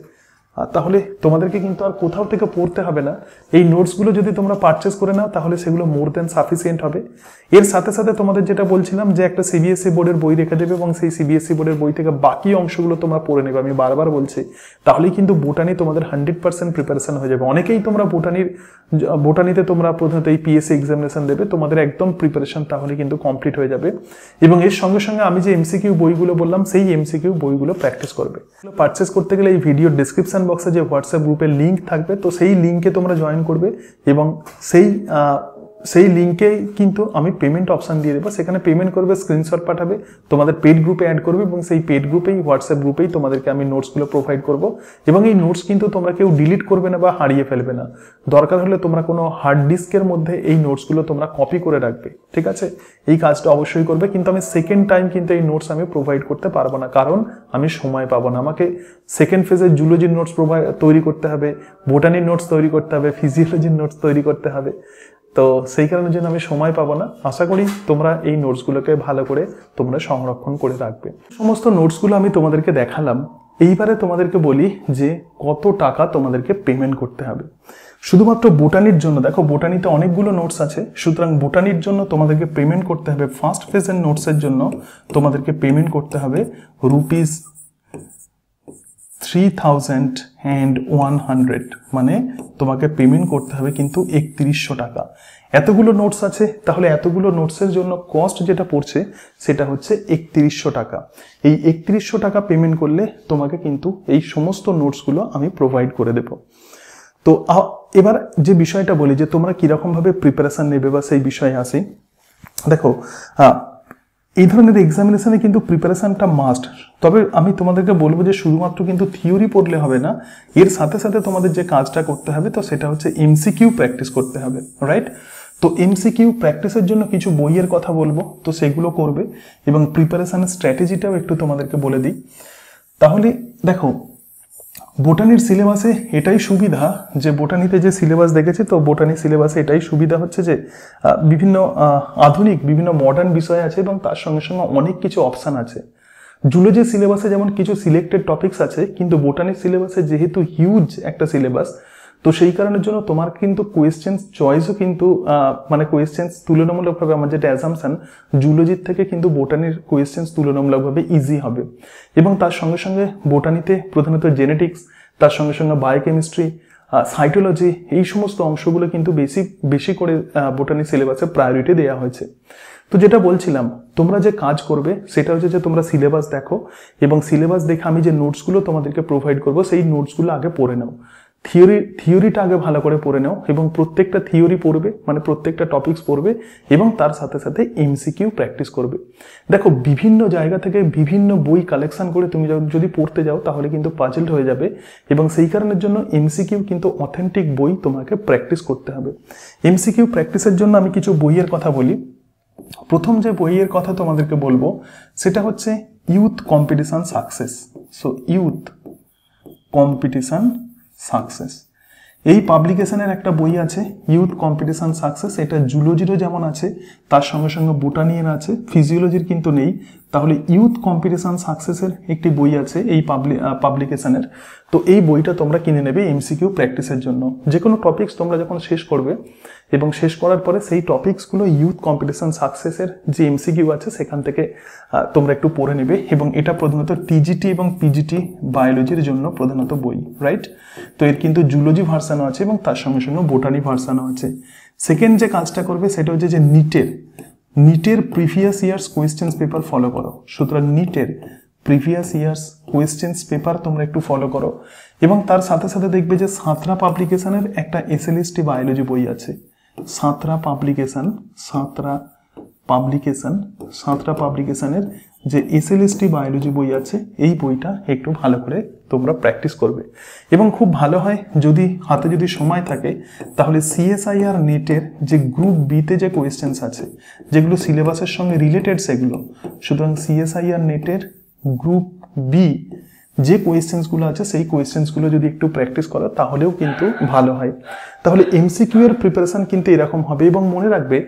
তাহলে তোমাদেরকে কিন্তু আর কোথাও থেকে পড়তে হবে না। এই নোটসগুলো যদি তোমরা পারচেস করে নাও তাহলে সেগুলো মোর দেন সাফিসিয়েন্ট হবে। এর সাথে সাথে তোমাদের যেটা বলছিলাম যে একটা সিবিএসসি বোর্ডের বই রেখে দেবে, এবং সেই সিবিএসসি বোর্ডের বই থেকে বাকি অংশগুলো তোমরা পড়ে নেবে। আমি বারবার বলছি, তাহলেই কিন্তু বোটানি তোমাদের 100% প্রিপারেশন হয়ে যাবে। অনেকেই তোমরা বোটানিতে তোমরা প্রথমত এই পিএসসি এক্সামিনেশন দেবে, তোমাদের একদম প্রিপারেশন তাহলে কিন্তু কমপ্লিট হয়ে যাবে। এবং এর সঙ্গে সঙ্গে আমি যে এমসিকিউ বইগুলো বললাম সেই এমসিকিউ বইগুলো প্র্যাকটিস করবে। পারচেস করতে গেলে এই ভিডিও ডিসক্রিপশন বক্সে যে হোয়াটসঅ্যাপ গ্রুপের লিঙ্ক থাকবে, তো সেই লিঙ্কে তোমরা জয়েন করবে এবং সেই সেই লিঙ্কে কিন্তু আমি পেমেন্ট অপশন দিয়ে দেবো, সেখানে পেমেন্ট করবে, স্ক্রিনশট পাঠাবে, তোমাদের পেড গ্রুপে অ্যাড করবে এবং সেই পেড গ্রুপেই হোয়াটসঅ্যাপ গ্রুপেই তোমাদেরকে আমি নোটসগুলো প্রোভাইড করব। এবং এই নোটস কিন্তু তোমরা কেউ ডিলিট করবে না বা হারিয়ে ফেলবে না। দরকার হলে তোমরা কোনো হার্ড ডিস্কের মধ্যে এই নোটসগুলো তোমরা কপি করে রাখবে, ঠিক আছে? এই কাজটা অবশ্যই করবে। কিন্তু আমি সেকেন্ড টাইম কিন্তু এই নোটস আমি প্রোভাইড করতে পারবো না, কারণ আমি সময় পাবো না। আমাকে সেকেন্ড ফেজে জুলজির নোটস তৈরি করতে হবে, বোটানির নোটস তৈরি করতে হবে, ফিজিওলজির নোটস তৈরি করতে হবে। তো সেই কারণের জন্য আমি সময় পাবো না। আশা করি তোমরা এই নোটসগুলোকে ভালো করে তোমরা সংরক্ষণ করে রাখবে। সমস্ত নোটসগুলো আমি তোমাদেরকে দেখালাম। এইবারে তোমাদেরকে বলি যে কত টাকা তোমাদেরকে পেমেন্ট করতে হবে শুধুমাত্র বোটানির জন্য। দেখো, বোটানিতে অনেকগুলো নোটস আছে, সুতরাং বোটানির জন্য তোমাদেরকে পেমেন্ট করতে হবে। ফার্স্ট ফেজের নোটসের জন্য তোমাদেরকে পেমেন্ট করতে হবে ₹3,100, মানে তোমাকে পেমেন্ট করতে হবে কিন্তু 3100 টাকা। এতগুলো নোটস আছে, তাহলে এতগুলো নোটসের জন্য কস্ট যেটা পড়ছে সেটা হচ্ছে 3100 টাকা। এই 3100 টাকা পেমেন্ট করলে তোমাকে কিন্তু এই সমস্ত নোটসগুলো আমি প্রোভাইড করে দেব। তো এবার যে বিষয়টা বলি যে তোমরা কিরকমভাবে প্রিপারেশন নেবে বা সেই বিষয়ে আসি। দেখো, এই ধরনের এক্সামিনেশনে কিন্তু প্রিপারেশনটা মাস্ট। তবে আমি তোমাদেরকে বলবো যে শুধুমাত্র কিন্তু থিওরি পড়লে হবে না, এর সাথে সাথে তোমাদের যে কাজটা করতে হবে তো সেটা হচ্ছে এমসিকিউ প্র্যাকটিস করতে হবে, রাইট? তো এমসিকিউ প্র্যাকটিসের জন্য কিছু বইয়ের কথা বলবো, তো সেগুলো করবে এবং প্রিপারেশনের স্ট্র্যাটেজিটাও একটু তোমাদেরকে বলে দিই। তাহলে দেখো, বোটানির সিলেবাসে এটাই সুবিধা যে বোটানিতে যে সিলেবাস দেখেছি, তো বোটানি সিলেবাসে এটাই সুবিধা হচ্ছে যে বিভিন্ন আধুনিক বিভিন্ন মডার্ন বিষয় আছে এবং তার সঙ্গে সঙ্গে অনেক কিছু অপশান আছে। জুলজি সিলেবাসে যেমন কিছু সিলেক্টেড টপিকস আছে, কিন্তু বোটানি সিলেবাসে যেহেতু হিউজ একটা সিলেবাস, তো সেই কারণের জন্য তোমার কিন্তু কোয়েশ্চেন্স চয়েসও কিন্তু মানে কোয়েশ্চেন্স তুলনামূলকভাবে আমার যেটা অ্যাজাম্পশন, জুলজির থেকে কিন্তু বোটানির কোয়েশ্চেন্স তুলনামূলকভাবে ইজি হবে। এবং তার সঙ্গে সঙ্গে বোটানিতে প্রধানত জেনেটিক্স, তার সঙ্গে সঙ্গে বায়োকেমিস্ট্রি, সাইটোলজি, এই সমস্ত অংশগুলো কিন্তু বেশি করে বোটানি সিলেবাসে প্রায়োরিটি দেওয়া হয়েছে। তো যেটা বলছিলাম, তোমরা যে কাজ করবে সেটা হচ্ছে যে তোমরা সিলেবাস দেখো এবং সিলেবাস দেখে আমি যে নোটসগুলো তোমাদেরকে প্রোভাইড করবো সেই নোটসগুলো আগে পড়ে নাও। থিওরিটা আগে ভালো করে পড়ে নাও এবং প্রত্যেকটা থিওরি পড়বে, মানে প্রত্যেকটা টপিকস পড়বে এবং তার সাথে সাথে এমসিকিউ প্র্যাকটিস করবে। দেখো, বিভিন্ন জায়গা থেকে বিভিন্ন বই কালেকশন করে তুমি যদি পড়তে যাও তাহলে কিন্তু পাজলড হয়ে যাবে এবং সেই কারণের জন্য এমসিকিউ কিন্তু অথেন্টিক বই তোমাকে প্র্যাকটিস করতে হবে। এমসিকিউ প্র্যাকটিসের জন্য আমি কিছু বইয়ের কথা বলি। প্রথম যে বইয়ের কথা তোমাদেরকে বলবো সেটা হচ্ছে youth competition success. So youth competition success, এই পাবলিকেশনের একটা বই আছে ইউথ কম্পিটিশন সাকসেস। এটা জুলজিরও যেমন আছে, তার সঙ্গে সঙ্গে বোটানির আছে, ফিজিওলজির কিন্তু নেই। তাহলে ইউথ কম্পিটিশন সাকসেসের একটি বই আছে এই পাবলিকেশনের। তো এই বইটা তোমরা কিনে নেবে এমসিকিউ প্র্যাকটিসের জন্য। যে কোনো টপিকস তোমরা যখন শেষ করবে এবং শেষ করার পরে সেই টপিকসগুলো ইউথ কম্পিটিশন সাকসেসের যে এমসিকিউ আছে সেখান থেকে তোমরা একটু পড়ে নেবে। এবং এটা প্রধানত টিজিটি এবং পিজিটি বায়োলজির জন্য প্রধানত বই, রাইট? তো এর কিন্তু জুলজি ভার্সানও আছে এবং তার সঙ্গে সঙ্গে বোটানি ভার্সানও আছে। সেকেন্ড যে কাজটা করবে সেটা হচ্ছে যে নিটের previous years questions paper follow করো। সুতরাং নিটের প্রিভিয়াস ইয়ার্স কোয়েশ্চেন্স পেপার তোমরা একটু ফলো করো এবং তার সাথে সাথে দেখবে যে সাঁতরা পাবলিকেশনের একটা এসএলএসটি বায়োলজি বই আছে। সাঁতরা পাবলিকেশনের যে এসএলএসটি বায়োলজি বই আছে, এই বইটা একটু ভালো করে তোমরা প্র্যাকটিস করবে। এবং খুব ভালো হয় যদি হাতে যদি সময় থাকে তাহলে সিএসআইআর নেটের যে গ্রুপ বিতে যে কোয়েশ্চেন্স আছে যেগুলো সিলেবাসের সঙ্গে রিলেটেড সেগুলো, সুতরাং সিএসআইআর নেটের গ্রুপ বি যে কোয়েশ্চেন্সগুলো আছে সেই কোয়েশ্চেন্সগুলো যদি একটু প্র্যাকটিস করো তাহলেও কিন্তু ভালো হয়। তাহলে এমসিকিউ এর প্রিপারেশন কিন্তু এরকম হবে। এবং মনে রাখবে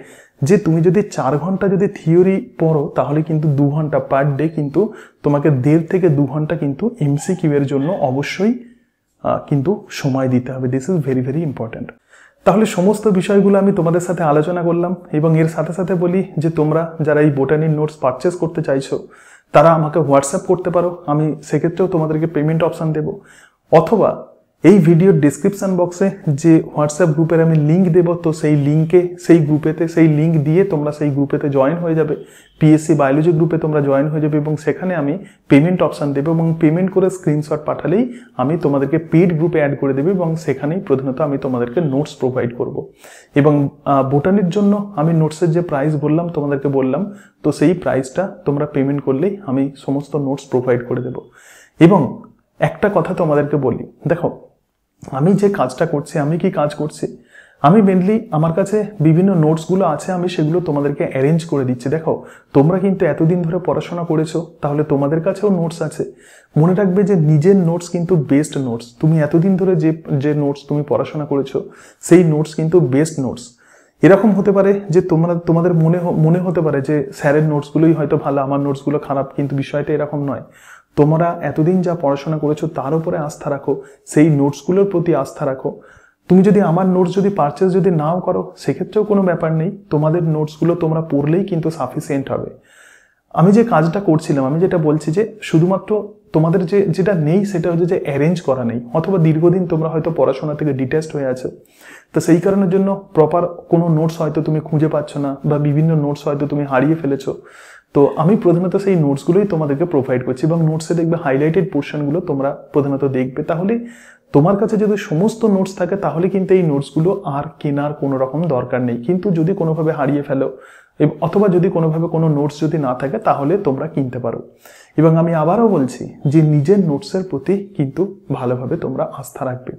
যে তুমি যদি 4 ঘন্টা যদি থিওরি পড়ো তাহলে কিন্তু 2 ঘন্টা পার ডে কিন্তু তোমাকে 1.5 থেকে 2 ঘন্টা কিন্তু এমসিকিউ এর জন্য অবশ্যই কিন্তু সময় দিতে হবে। This is very very important. তাহলে সমস্ত বিষয়গুলো আমি তোমাদের সাথে আলোচনা করলাম এবং এর সাথে সাথে বলি যে তোমরা যারা এই বোটানির নোটস পারচেস করতে চাইছো তারা আমাকে হোয়াটসঅ্যাপ করতে পারো, আমি সেক্ষেত্রেও তোমাদেরকে পেমেন্ট অপশান দেবো। অথবা এই ভিডিওর ডিসক্রিপশন বক্সে যে হোয়াটসঅ্যাপ গ্রুপের আমি লিঙ্ক দেবো, তো সেই লিঙ্কে সেই গ্রুপেতে সেই লিঙ্ক দিয়ে তোমরা সেই গ্রুপেতে জয়েন হয়ে যাবে। পিএসসি বায়োলজি গ্রুপে তোমরা জয়েন হয়ে যাবে এবং সেখানে আমি পেমেন্ট অপশান দেবো এবং পেমেন্ট করে স্ক্রিনশট পাঠালেই আমি তোমাদেরকে পেড গ্রুপে অ্যাড করে দেবো এবং সেখানেই প্রধানত আমি তোমাদেরকে নোটস প্রোভাইড করব। এবং বোটানির জন্য আমি নোটসের যে প্রাইস বললাম তোমাদেরকে বললাম, তো সেই প্রাইসটা তোমরা পেমেন্ট করলেই আমি সমস্ত নোটস প্রোভাইড করে দেবো। এবং একটা কথা তোমাদেরকে বলি, দেখো আমি যে কাজটা করছি, আমি কি কাজ করছি, আমি মেনলি আমার কাছে বিভিন্ন নোটসগুলো আছে, আমি সেগুলো তোমাদেরকে অ্যারেঞ্জ করে দিচ্ছি। দেখো তোমরা কিন্তু এতদিন ধরে পড়াশোনা করেছো, তাহলে তোমাদের কাছেও নোটস আছে। মনে রাখবে যে নিজের নোটস কিন্তু বেস্ট নোটস। তুমি এতদিন ধরে যে নোটস তুমি পড়াশোনা করেছো সেই নোটস কিন্তু বেস্ট নোটস। এরকম হতে পারে যে তোমাদের মনে হতে পারে যে স্যারের নোটসগুলোই হয়তো ভালো, আমার নোটসগুলো খারাপ, কিন্তু বিষয়টা এরকম নয়। তোমরা এতদিন যা পড়াশোনা করেছো তার উপরে আস্থা রাখো, সেই নোটসগুলোর প্রতি আস্থা রাখো। তুমি যদি আমার নোটস যদি পারচেস যদি নাও করো সেক্ষেত্রেও কোনো ব্যাপার নেই, তোমাদের নোটসগুলো তোমরা পড়লেই কিন্তু সাফিসিয়েন্ট হবে। আমি যে কাজটা করছিলাম, আমি যেটা বলছি যে শুধুমাত্র তোমাদের যেটা নেই সেটা হচ্ছে যে অ্যারেঞ্জ করা নেই, অথবা দীর্ঘদিন তোমরা হয়তো পড়াশোনা থেকে ডিট্যাচড হয়ে আছো, তো সেই কারণের জন্য প্রপার কোনো নোটস হয়তো তুমি খুঁজে পাচ্ছ না বা বিভিন্ন নোটস হয়তো তুমি হারিয়ে ফেলেছো। তো আমি প্রধানত সেই নোটসগুলোই তোমাদেরকে প্রোভাইড করছি এবং নোটসে দেখবে হাইলাইটেড পোর্শনগুলো তোমরা প্রধানত দেখবে। তাহলে তোমার কাছে যদি সমস্ত নোটস থাকে তাহলে কিন্তু এই নোটসগুলো আর কেনার কোনো রকম দরকার নেই। কিন্তু যদি কোনোভাবে হারিয়ে ফেলো অথবা যদি কোনোভাবে কোনো নোটস যদি না থাকে তাহলে তোমরা কিনতে পারো। এবং আমি আবারও বলছি যে নিজের নোটসের প্রতি কিন্তু ভালোভাবে তোমরা আস্থা রাখবে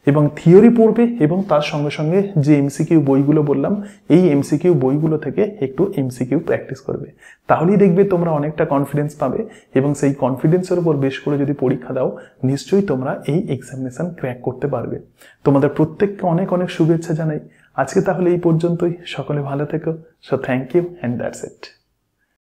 এবং থিওরি পড়বে এবং তার সঙ্গে সঙ্গে যে এমসিকিউ বইগুলো বললাম এই এমসিকিউ বইগুলো থেকে একটু এমসিকিউ প্র্যাকটিস করবে। তাহলেই দেখবে তোমরা অনেকটা কনফিডেন্স পাবে এবং সেই কনফিডেন্সের উপর বেশ করে যদি পরীক্ষা দাও নিশ্চয়ই তোমরা এই এক্সামিনেশন ক্র্যাক করতে পারবে। তোমাদের প্রত্যেককে অনেক অনেক শুভেচ্ছা জানাই। আজকে তাহলে এই পর্যন্তই, সকলে ভালো থেকো। So thank you and that's it.